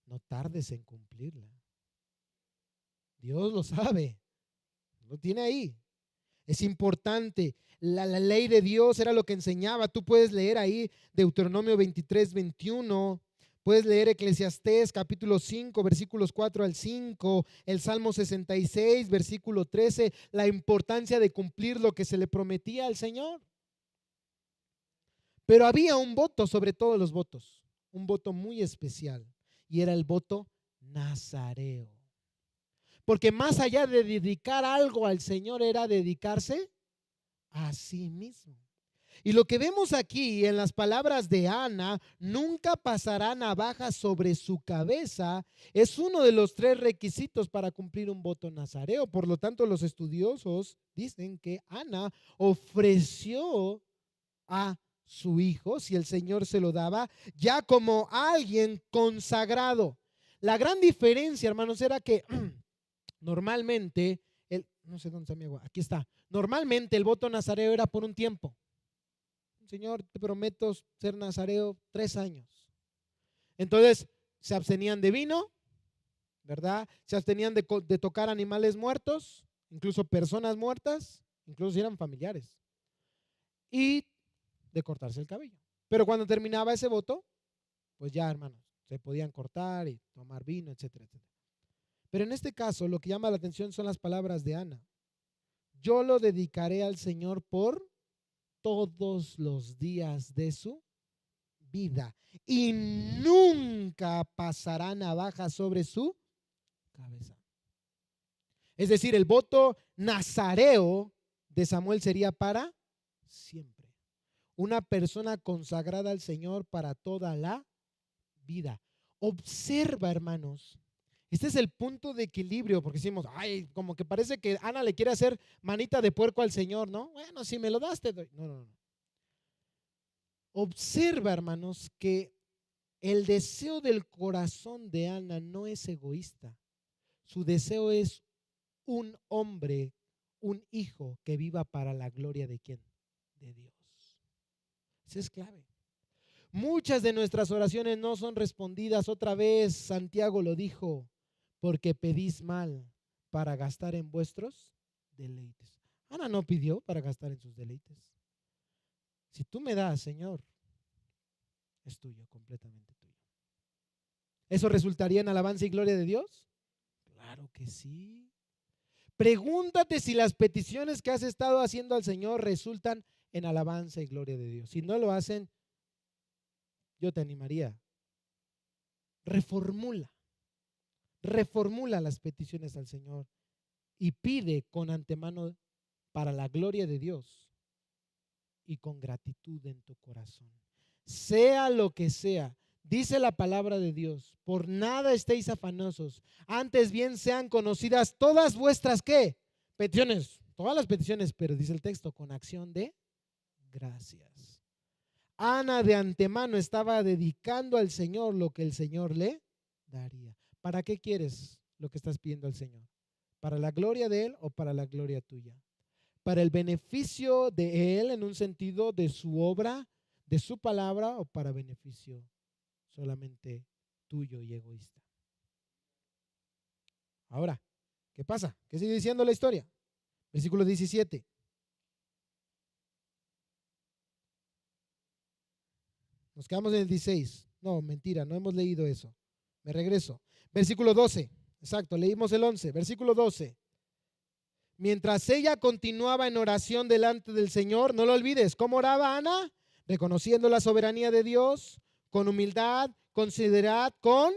no tardes en cumplirla. Dios lo sabe, lo tiene ahí. Es importante. La ley de Dios era lo que enseñaba. Tú puedes leer ahí Deuteronomio 23:21. Puedes leer Eclesiastés capítulo 5, versículos 4 al 5, el Salmo 66, versículo 13, la importancia de cumplir lo que se le prometía al Señor. Pero había un voto sobre todos los votos, un voto muy especial, y era el voto nazareo. Porque más allá de dedicar algo al Señor, era dedicarse a sí mismo. Y lo que vemos aquí en las palabras de Ana, nunca pasará navaja sobre su cabeza, es uno de los 3 requisitos para cumplir un voto nazareo. Por lo tanto, los estudiosos dicen que Ana ofreció a su hijo, si el Señor se lo daba, ya como alguien consagrado. La gran diferencia, hermanos, era que normalmente, no sé dónde está mi agua, aquí está. Normalmente el voto nazareo era por un tiempo. Señor, te prometo ser nazareo 3 años. Entonces, se abstenían de vino, ¿verdad? Se abstenían de tocar animales muertos, incluso personas muertas, incluso si eran familiares, y de cortarse el cabello. Pero cuando terminaba ese voto, pues ya, hermanos, se podían cortar y tomar vino, etcétera, etcétera. Pero en este caso, lo que llama la atención son las palabras de Ana. Yo lo dedicaré al Señor por todos los días de su vida y nunca pasará navaja sobre su cabeza. Es decir, el voto nazareo de Samuel sería para siempre. Una persona consagrada al Señor para toda la vida. Observa, hermanos, este es el punto de equilibrio, porque decimos, ay, como que parece que Ana le quiere hacer manita de puerco al Señor, ¿no? Bueno, si me lo das, te doy. No, no, no. Observa, hermanos, que el deseo del corazón de Ana no es egoísta. Su deseo es un hombre, un hijo que viva para la gloria de ¿quién? De Dios. Esa es clave. Muchas de nuestras oraciones no son respondidas. Otra vez Santiago lo dijo, porque pedís mal para gastar en vuestros deleites. Ana no pidió para gastar en sus deleites. Si tú me das, Señor, es tuyo, completamente tuyo. ¿Eso resultaría en alabanza y gloria de Dios? Claro que sí. Pregúntate si las peticiones que has estado haciendo al Señor resultan en alabanza y gloria de Dios. Si no lo hacen, yo te animaría. Reformula las peticiones al Señor y pide con antemano para la gloria de Dios y con gratitud en tu corazón. Sea lo que sea, dice la palabra de Dios, por nada estéis afanosos, antes bien sean conocidas todas vuestras ¿qué? Peticiones, todas las peticiones, pero dice el texto, con acción de gracias. Ana de antemano estaba dedicando al Señor lo que el Señor le daría. ¿Para qué quieres lo que estás pidiendo al Señor? ¿Para la gloria de Él o para la gloria tuya? ¿Para el beneficio de Él en un sentido de su obra, de su palabra, o para beneficio solamente tuyo y egoísta? Ahora, ¿qué pasa? ¿Qué sigue diciendo la historia? Versículo 17. Nos quedamos en el 16. No, mentira, no hemos leído eso. Me regreso. Versículo 12. Exacto, leímos el 11. Versículo 12. Mientras ella continuaba en oración delante del Señor, no lo olvides, ¿cómo oraba Ana? Reconociendo la soberanía de Dios, con humildad, considerad, con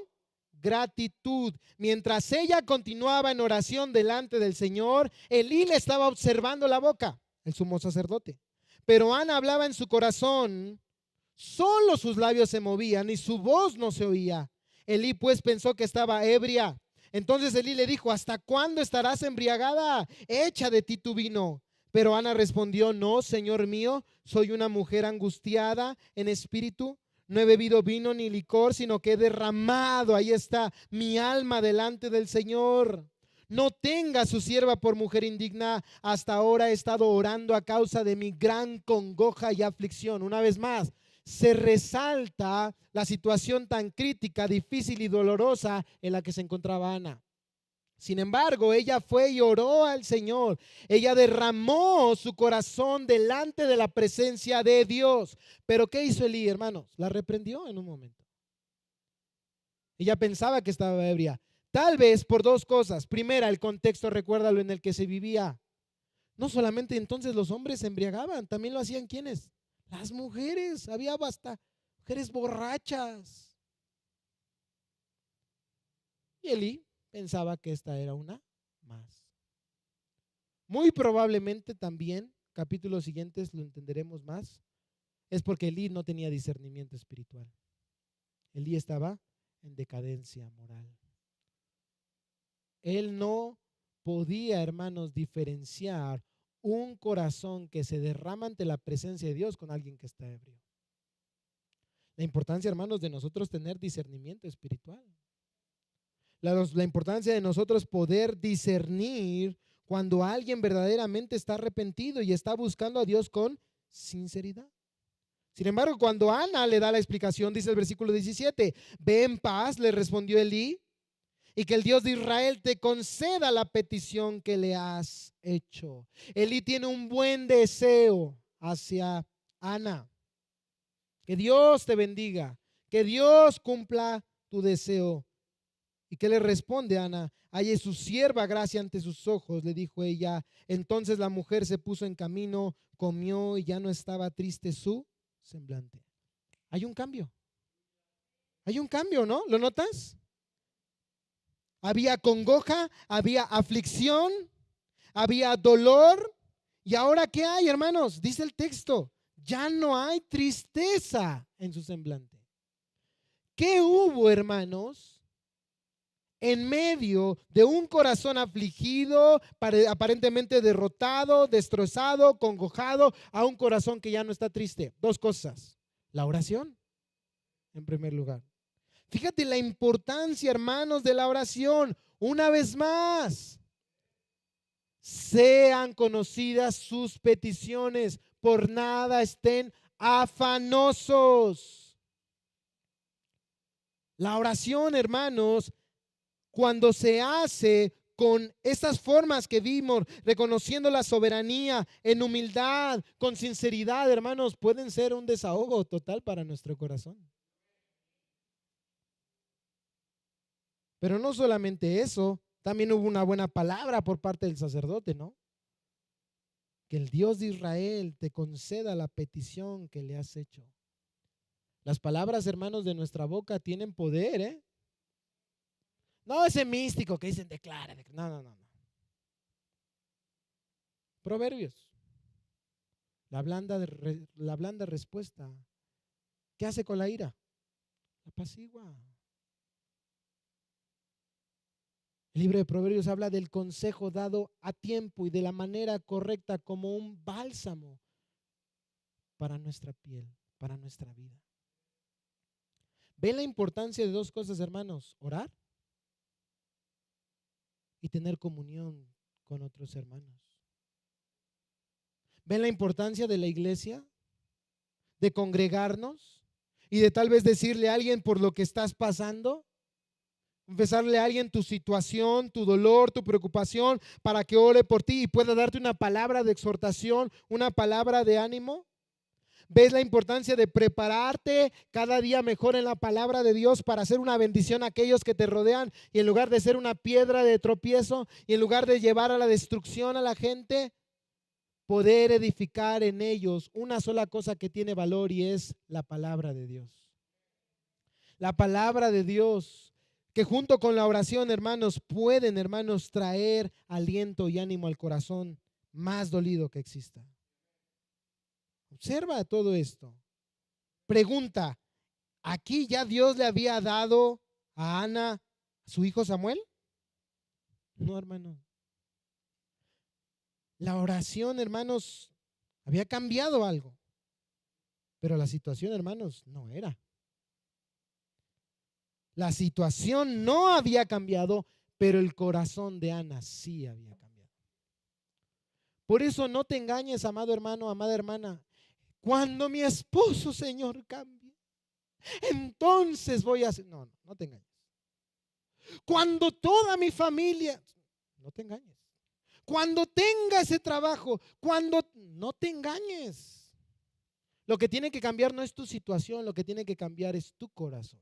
gratitud. Mientras ella continuaba en oración delante del Señor, Elí le estaba observando la boca, el sumo sacerdote. Pero Ana hablaba en su corazón, solo sus labios se movían y su voz no se oía. Elí pues pensó que estaba ebria. Entonces Elí le dijo, ¿hasta cuándo estarás embriagada? Echa de ti tu vino. Pero Ana respondió, no, Señor mío, soy una mujer angustiada en espíritu. No he bebido vino ni licor, sino que he derramado, ahí está, mi alma delante del Señor. No tenga su sierva por mujer indigna. Hasta ahora he estado orando a causa de mi gran congoja y aflicción. Una vez más, se resalta la situación tan crítica, difícil y dolorosa en la que se encontraba Ana. Sin embargo, ella fue y oró al Señor. Ella derramó su corazón delante de la presencia de Dios. Pero ¿qué hizo Elí, hermanos? La reprendió en un momento. Ella pensaba que estaba ebria. Tal vez por 2 cosas. Primera, el contexto, recuérdalo, en el que se vivía. No solamente entonces los hombres se embriagaban, también lo hacían ¿quiénes? Las mujeres, había hasta mujeres borrachas. Y Elí pensaba que esta era una más. Muy probablemente también, capítulos siguientes lo entenderemos más, es porque Elí no tenía discernimiento espiritual. Elí estaba en decadencia moral. Él no podía, hermanos, diferenciar un corazón que se derrama ante la presencia de Dios con alguien que está ebrio. La importancia, hermanos, de nosotros tener discernimiento espiritual. La importancia de nosotros poder discernir cuando alguien verdaderamente está arrepentido y está buscando a Dios con sinceridad. Sin embargo, cuando Ana le da la explicación, dice el versículo 17, ve en paz, le respondió Elí, y que el Dios de Israel te conceda la petición que le has hecho. Elí tiene un buen deseo hacia Ana. Que Dios te bendiga, que Dios cumpla tu deseo. ¿Y qué le responde Ana? Halle su sierva gracia ante sus ojos, le dijo ella. Entonces la mujer se puso en camino, comió y ya no estaba triste su semblante. Hay un cambio. Hay un cambio, ¿no? ¿Lo notas? Había congoja, había aflicción, había dolor. ¿Y ahora qué hay, hermanos? Dice el texto, ya no hay tristeza en su semblante. ¿Qué hubo, hermanos? En medio de un corazón afligido, aparentemente derrotado, destrozado, congojado, a un corazón que ya no está triste. Dos cosas. La oración, en primer lugar. Fíjate la importancia, hermanos, de la oración. Una vez más, sean conocidas sus peticiones, por nada estén afanosos. La oración, hermanos, cuando se hace con estas formas que vimos, reconociendo la soberanía, en humildad, con sinceridad, hermanos, pueden ser un desahogo total para nuestro corazón. Pero no solamente eso, también hubo una buena palabra por parte del sacerdote, ¿no? Que el Dios de Israel te conceda la petición que le has hecho. Las palabras, hermanos, de nuestra boca tienen poder, ¿eh? No ese místico que dicen declara. No. Proverbios. La blanda respuesta. ¿Qué hace con la ira? Apacigua. El libro de Proverbios habla del consejo dado a tiempo y de la manera correcta como un bálsamo para nuestra piel, para nuestra vida. ¿Ven la importancia de dos cosas, hermanos? Orar y tener comunión con otros hermanos. ¿Ven la importancia de la iglesia? De congregarnos y de tal vez decirle a alguien por lo que estás pasando. Confesarle a alguien tu situación, tu dolor, tu preocupación, para que ore por ti y pueda darte una palabra de exhortación, una palabra de ánimo. ¿Ves la importancia de prepararte cada día mejor en la palabra de Dios para hacer una bendición a aquellos que te rodean y en lugar de ser una piedra de tropiezo y en lugar de llevar a la destrucción a la gente, poder edificar en ellos una sola cosa que tiene valor y es la palabra de Dios? La palabra de Dios, que junto con la oración, hermanos, pueden, hermanos, traer aliento y ánimo al corazón más dolido que exista. Observa todo esto. Pregunta, ¿aquí ya Dios le había dado a Ana a su hijo Samuel? No, hermano. La oración, hermanos, había cambiado algo, pero la situación, hermanos, no era. La situación no había cambiado, pero el corazón de Ana sí había cambiado. Por eso no te engañes, amado hermano, amada hermana. Cuando mi esposo, Señor, cambie, entonces voy a hacer. No te engañes. Cuando toda mi familia, no te engañes. Cuando tenga ese trabajo, no te engañes. Lo que tiene que cambiar no es tu situación, lo que tiene que cambiar es tu corazón.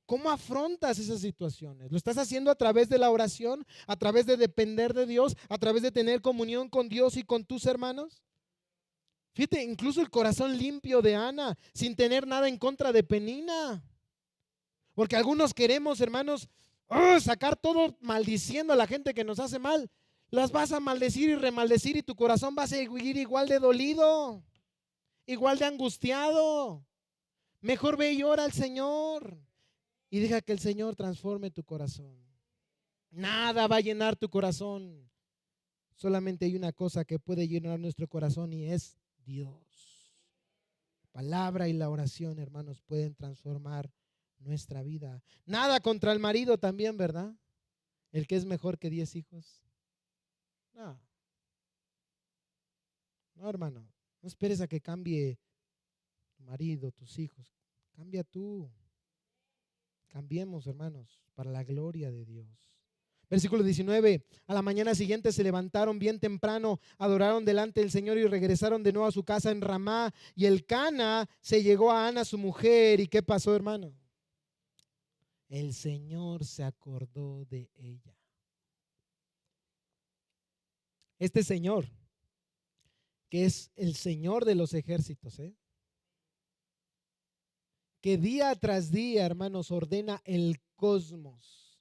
¿Cómo afrontas esas situaciones? ¿Lo estás haciendo a través de la oración, a través de depender de Dios, a través de tener comunión con Dios y con tus hermanos? Fíjate, incluso el corazón limpio de Ana, sin tener nada en contra de Penina. Porque algunos queremos, hermanos, sacar todo maldiciendo a la gente que nos hace mal. Las vas a maldecir y remaldecir y tu corazón va a seguir igual de dolido, igual de angustiado. Mejor ve y ora al Señor y deja que el Señor transforme tu corazón. Nada va a llenar tu corazón. Solamente hay una cosa que puede llenar nuestro corazón y es Dios. La palabra y la oración, hermanos, pueden transformar nuestra vida. Nada contra el marido también, ¿verdad? El que es mejor que 10 hijos. No, no, hermano. No esperes a que cambie tu marido, tus hijos. Cambia tú. Cambiemos, hermanos, para la gloria de Dios. Versículo 19, a la mañana siguiente se levantaron bien temprano, adoraron delante del Señor y regresaron de nuevo a su casa en Ramá. Y el Cana se llegó a Ana, su mujer. ¿Y qué pasó, hermano? El Señor se acordó de ella. Este Señor, que es el Señor de los ejércitos, que día tras día, hermanos, ordena el cosmos,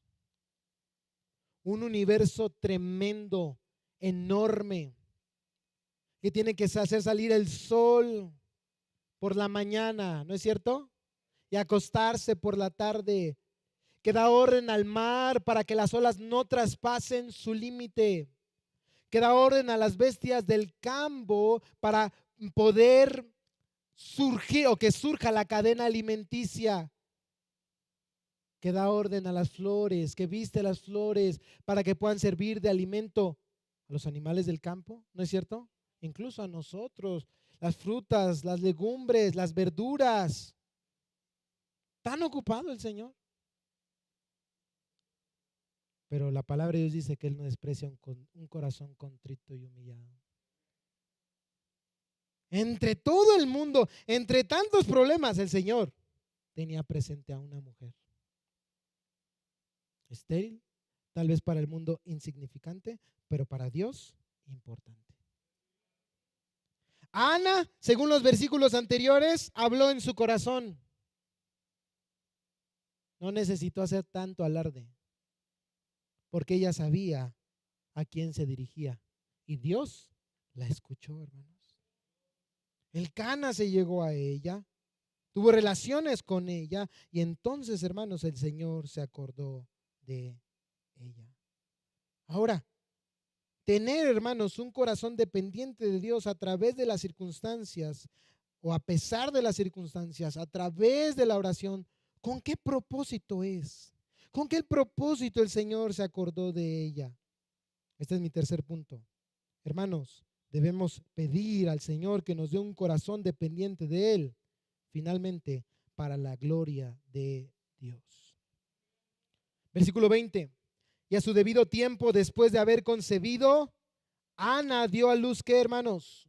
un universo tremendo, enorme, que tiene que hacer salir el sol por la mañana, ¿no es cierto? Y acostarse por la tarde, que da orden al mar para que las olas no traspasen su límite, que da orden a las bestias del campo para poder surgir o que surja la cadena alimenticia, que da orden a las flores, que viste las flores para que puedan servir de alimento a los animales del campo, ¿no es cierto? Incluso a nosotros, las frutas, las legumbres, las verduras. Tan ocupado el Señor. Pero la palabra de Dios dice que Él no desprecia un corazón contrito y humillado. Entre todo el mundo, entre tantos problemas, el Señor tenía presente a una mujer estéril, tal vez para el mundo insignificante, pero para Dios importante. Ana, según los versículos anteriores, habló en su corazón. No necesitó hacer tanto alarde, porque ella sabía a quién se dirigía y Dios la escuchó, hermanos. El Cana se llegó a ella, tuvo relaciones con ella y entonces, hermanos, el Señor se acordó de ella. Ahora, tener, hermanos, un corazón dependiente de Dios a través de las circunstancias o a pesar de las circunstancias, a través de la oración, ¿con qué propósito es? ¿Con qué propósito el Señor se acordó de ella? Este es mi tercer punto. Hermanos, debemos pedir al Señor que nos dé un corazón dependiente de Él, finalmente, para la gloria de Dios. Versículo 20. Y a su debido tiempo, después de haber concebido, Ana dio a luz, ¿qué, hermanos?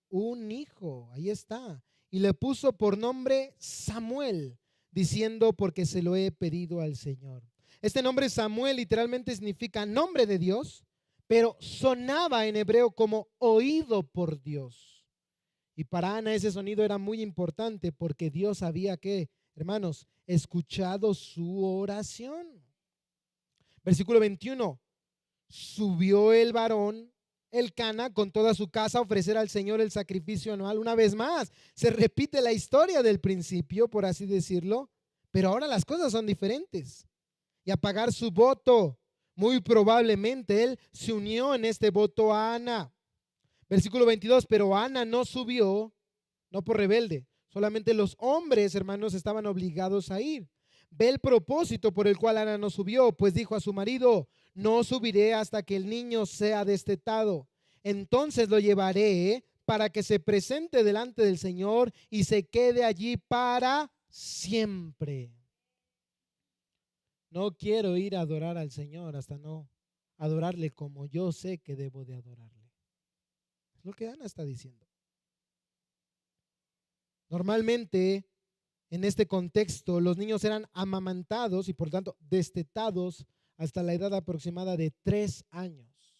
Un hijo, ahí está. Y le puso por nombre Samuel, diciendo, porque se lo he pedido al Señor. Este nombre Samuel literalmente significa nombre de Dios, pero sonaba en hebreo como oído por Dios. Y para Ana ese sonido era muy importante porque Dios había que, hermanos, escuchado su oración. Versículo 21. Subió el varón, el Cana, con toda su casa a ofrecer al Señor el sacrificio anual. Una vez más, se repite la historia del principio, por así decirlo, pero ahora las cosas son diferentes. Y a pagar su voto, muy probablemente él se unió en este voto a Ana. Versículo 22, pero Ana no subió, no por rebelde, solamente los hombres, hermanos, estaban obligados a ir. Ve el propósito por el cual Ana no subió, pues dijo a su marido, no subiré hasta que el niño sea destetado. Entonces lo llevaré para que se presente delante del Señor y se quede allí para siempre. No quiero ir a adorar al Señor hasta no adorarle como yo sé que debo de adorarle. Es lo que Ana está diciendo. Normalmente, en este contexto, los niños eran amamantados y por tanto destetados hasta la edad aproximada de 3 años.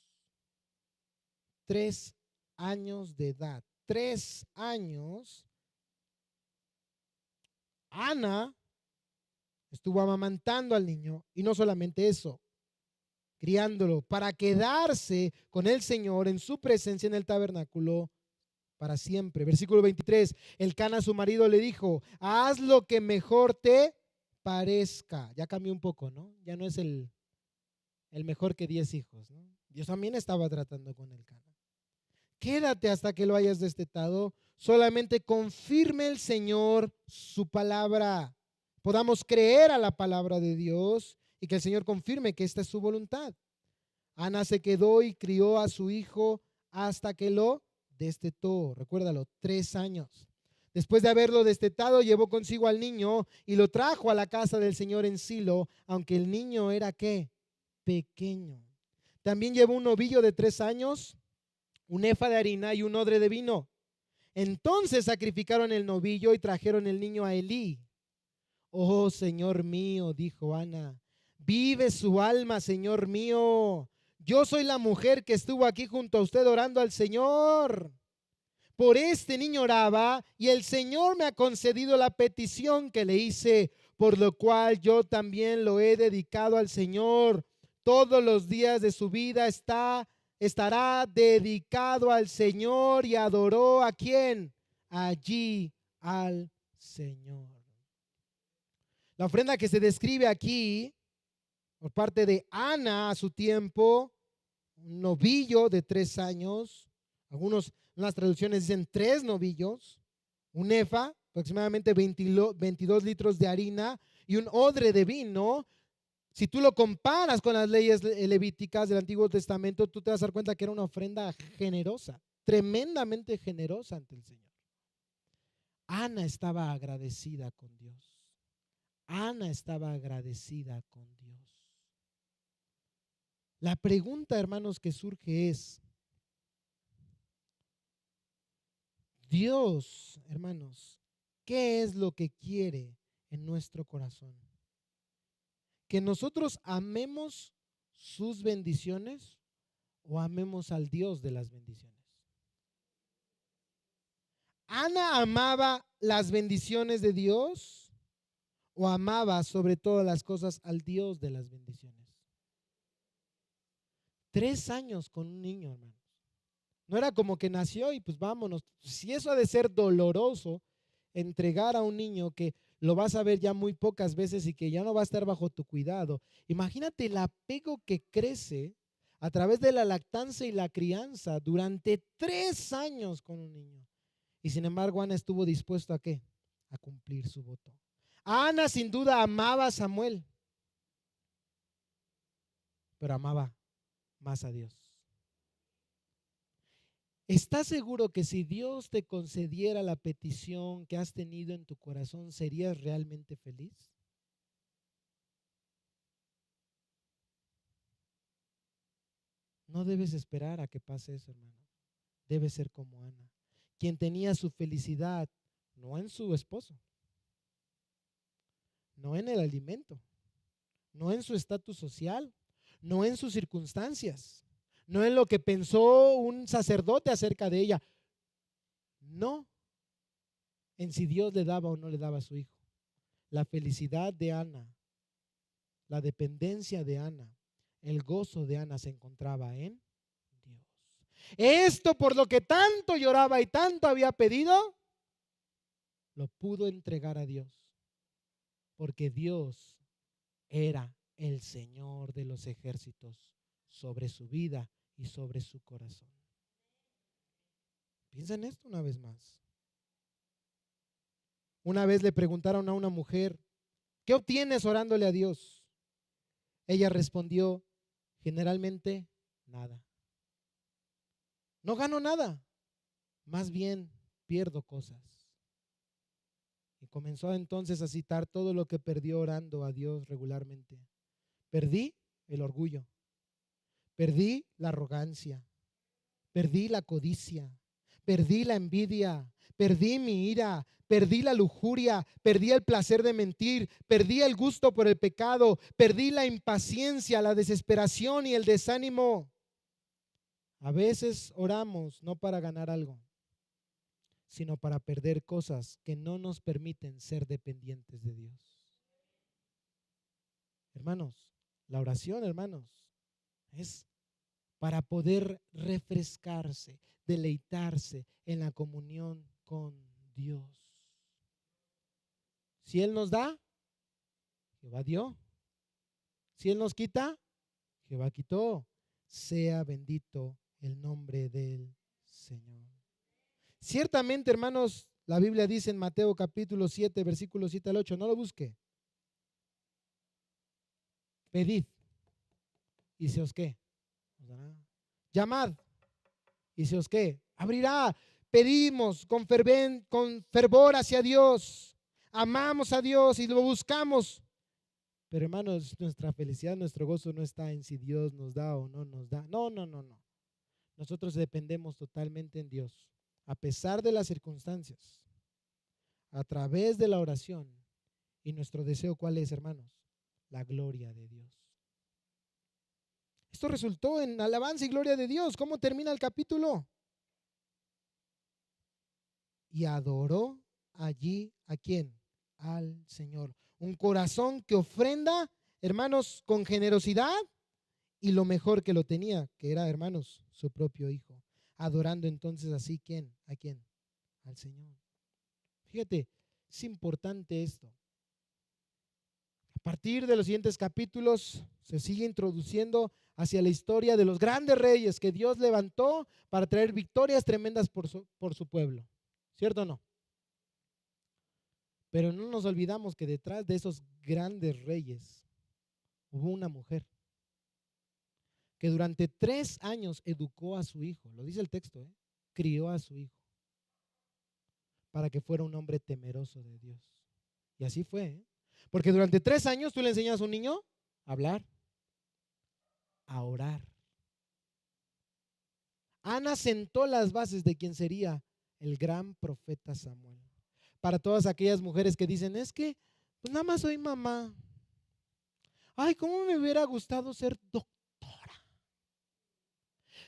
3 años de edad. 3 años, Ana estuvo amamantando al niño y no solamente eso, criándolo para quedarse con el Señor en su presencia en el tabernáculo para siempre. Versículo 23, Elcana su marido le dijo, haz lo que mejor te parezca. Ya cambió un poco, ¿no? Ya no es el mejor que 10 hijos, ¿no? Dios también estaba tratando con Elcana. Quédate hasta que lo hayas destetado. Solamente confirme el Señor su palabra. Podamos creer a la palabra de Dios y que el Señor confirme que esta es su voluntad. Ana se quedó y crió a su hijo hasta que lo destetó. Recuérdalo, 3 años. Después de haberlo destetado, llevó consigo al niño y lo trajo a la casa del Señor en Silo, aunque el niño era ¿qué? Pequeño. También llevó un novillo de 3 años, un efa de harina y un odre de vino. Entonces sacrificaron el novillo y trajeron el niño a Elí. Oh, Señor mío, dijo Ana, vive su alma, Señor mío. Yo soy la mujer que estuvo aquí junto a usted orando al Señor. Por este niño oraba y el Señor me ha concedido la petición que le hice, por lo cual yo también lo he dedicado al Señor. Todos los días de su vida estará dedicado al Señor y adoró ¿a quién? Allí al Señor. La ofrenda que se describe aquí por parte de Ana a su tiempo, un novillo de 3 años, unas traducciones dicen 3 novillos, un efa, aproximadamente 22 litros de harina y un odre de vino. Si tú lo comparas con las leyes levíticas del Antiguo Testamento, tú te vas a dar cuenta que era una ofrenda generosa, tremendamente generosa ante el Señor. Ana estaba agradecida con Dios. Ana estaba agradecida con Dios. La pregunta, hermanos, que surge es, Dios, hermanos, ¿qué es lo que quiere en nuestro corazón? ¿Que nosotros amemos sus bendiciones o amemos al Dios de las bendiciones? ¿Ana amaba las bendiciones de Dios o amaba sobre todas las cosas al Dios de las bendiciones? 3 años con un niño, hermanos. No era como que nació y pues vámonos. Si eso ha de ser doloroso, entregar a un niño que lo vas a ver ya muy pocas veces y que ya no va a estar bajo tu cuidado. Imagínate el apego que crece a través de la lactancia y la crianza durante 3 años con un niño. Y sin embargo, Ana estuvo dispuesta ¿a qué? A cumplir su voto. Ana sin duda amaba a Samuel, pero amaba más a Dios. ¿Estás seguro que si Dios te concediera la petición que has tenido en tu corazón, serías realmente feliz? No debes esperar a que pase eso, hermano. Debes ser como Ana, quien tenía su felicidad no en su esposo, no en el alimento, no en su estatus social, no en sus circunstancias, no en lo que pensó un sacerdote acerca de ella, no en si Dios le daba o no le daba a su hijo. La felicidad de Ana, la dependencia de Ana, el gozo de Ana se encontraba en Dios. Esto por lo que tanto lloraba y tanto había pedido, lo pudo entregar a Dios, porque Dios era el Señor de los ejércitos sobre su vida y sobre su corazón. Piensa en esto una vez más. Una vez le preguntaron a una mujer, ¿qué obtienes orándole a Dios? Ella respondió, generalmente nada. No gano nada, más bien pierdo cosas. Y comenzó entonces a citar todo lo que perdió orando a Dios regularmente. Perdí el orgullo, perdí la arrogancia, perdí la codicia, perdí la envidia, perdí mi ira, perdí la lujuria, perdí el placer de mentir, perdí el gusto por el pecado, perdí la impaciencia, la desesperación y el desánimo. A veces oramos no para ganar algo, sino para perder cosas que no nos permiten ser dependientes de Dios. Hermanos, la oración, hermanos, es para poder refrescarse, deleitarse en la comunión con Dios. Si Él nos da, Jehová dio. Si Él nos quita, Jehová quitó. Sea bendito el nombre del Señor. Ciertamente, hermanos, la Biblia dice en Mateo capítulo 7, versículo 7 al 8, no lo busque. Pedid y se os qué, os dará. Llamad y se os qué, abrirá. Pedimos con fervor hacia Dios, amamos a Dios y lo buscamos. Pero hermanos, nuestra felicidad, nuestro gozo no está en si Dios nos da o no nos da. No. Nosotros dependemos totalmente en Dios, a pesar de las circunstancias, a través de la oración. Y nuestro deseo, ¿cuál es, hermanos? La gloria de Dios. Esto resultó en alabanza y gloria de Dios. ¿Cómo termina el capítulo? Y adoró allí, ¿a quién? Al Señor. Un corazón que ofrenda, hermanos, con generosidad, y lo mejor que lo tenía, que era, hermanos, su propio hijo. Adorando entonces así, ¿quién? ¿A quién? Al Señor. Fíjate, es importante esto. A partir de los siguientes capítulos se sigue introduciendo hacia la historia de los grandes reyes que Dios levantó para traer victorias tremendas por su pueblo. ¿Cierto o no? Pero no nos olvidamos que detrás de esos grandes reyes hubo una mujer que durante 3 años educó a su hijo, lo dice el texto, crió a su hijo para que fuera un hombre temeroso de Dios. Y así fue, porque durante 3 años tú le enseñas a un niño a hablar, a orar. Ana sentó las bases de quien sería el gran profeta Samuel. Para todas aquellas mujeres que dicen, es que pues nada más soy mamá. Ay, cómo me hubiera gustado ser doctora,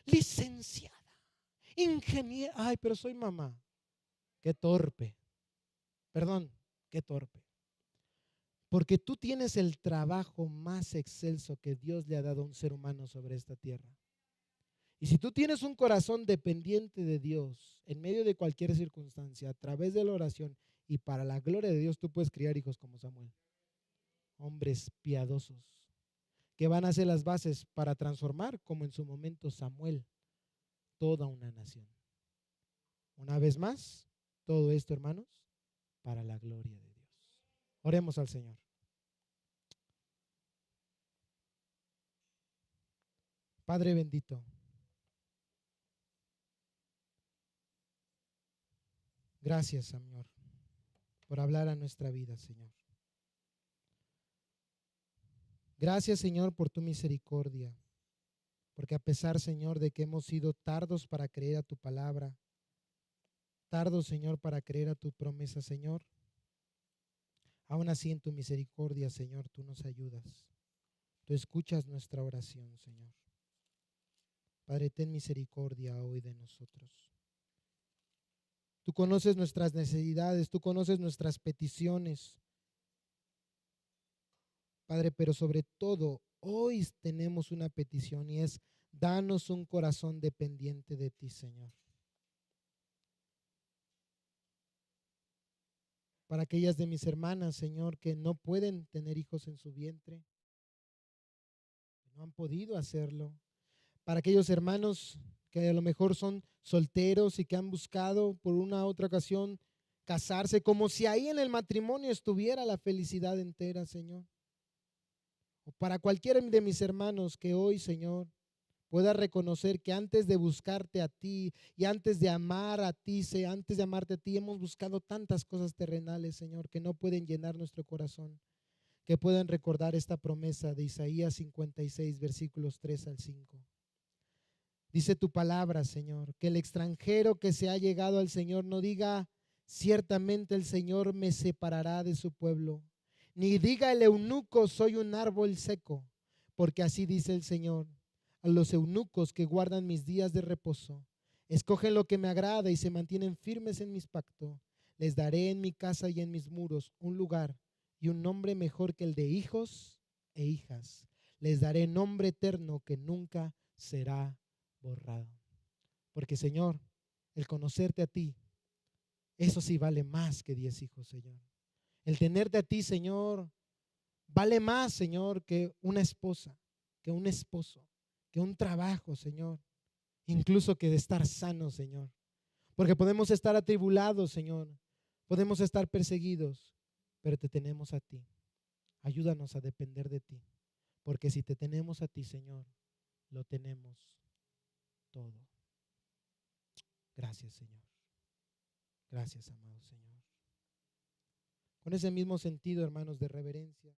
licenciada, ingeniera. Ay, pero soy mamá. Qué torpe. Perdón, qué torpe. Porque tú tienes el trabajo más excelso que Dios le ha dado a un ser humano sobre esta tierra. Y si tú tienes un corazón dependiente de Dios en medio de cualquier circunstancia, a través de la oración y para la gloria de Dios, tú puedes criar hijos como Samuel. Hombres piadosos que van a hacer las bases para transformar, como en su momento Samuel, toda una nación. Una vez más, todo esto, hermanos, para la gloria de Dios. Oremos al Señor. Padre bendito, gracias, Señor, por hablar a nuestra vida, Señor. Gracias, Señor, por tu misericordia, porque a pesar, Señor, de que hemos sido tardos para creer a tu palabra, tardos, Señor, para creer a tu promesa, Señor, aún así en tu misericordia, Señor, tú nos ayudas. Tú escuchas nuestra oración, Señor. Padre, ten misericordia hoy de nosotros. Tú conoces nuestras necesidades, tú conoces nuestras peticiones. Padre, pero sobre todo, hoy tenemos una petición y es, danos un corazón dependiente de ti, Señor. Para aquellas de mis hermanas, Señor, que no pueden tener hijos en su vientre, que no han podido hacerlo. Para aquellos hermanos que a lo mejor son solteros y que han buscado por una u otra ocasión casarse, como si ahí en el matrimonio estuviera la felicidad entera, Señor. O para cualquiera de mis hermanos que hoy, Señor, pueda reconocer que antes de buscarte a ti y antes de amar a ti, antes de amarte a ti, hemos buscado tantas cosas terrenales, Señor, que no pueden llenar nuestro corazón. Que puedan recordar esta promesa de Isaías 56, versículos 3 al 5. Dice tu palabra, Señor, que el extranjero que se ha llegado al Señor no diga, ciertamente el Señor me separará de su pueblo, ni diga el eunuco, soy un árbol seco, porque así dice el Señor, a los eunucos que guardan mis días de reposo, Escogen lo que me agrada y se mantienen firmes en mis pactos. Les daré en mi casa y en mis muros un lugar y un nombre mejor que el de hijos e hijas. Les daré nombre eterno que nunca será borrado. Porque, Señor, el conocerte a ti, eso sí vale más que 10 hijos, Señor. El tenerte a ti, Señor, vale más, Señor, que una esposa, que un esposo, que un trabajo, Señor. Incluso que de estar sanos, Señor. Porque podemos estar atribulados, Señor. Podemos estar perseguidos, pero te tenemos a ti. Ayúdanos a depender de ti. Porque si te tenemos a ti, Señor, lo tenemos todo. Gracias, Señor. Gracias, amado Señor. Con ese mismo sentido, hermanos, de reverencia.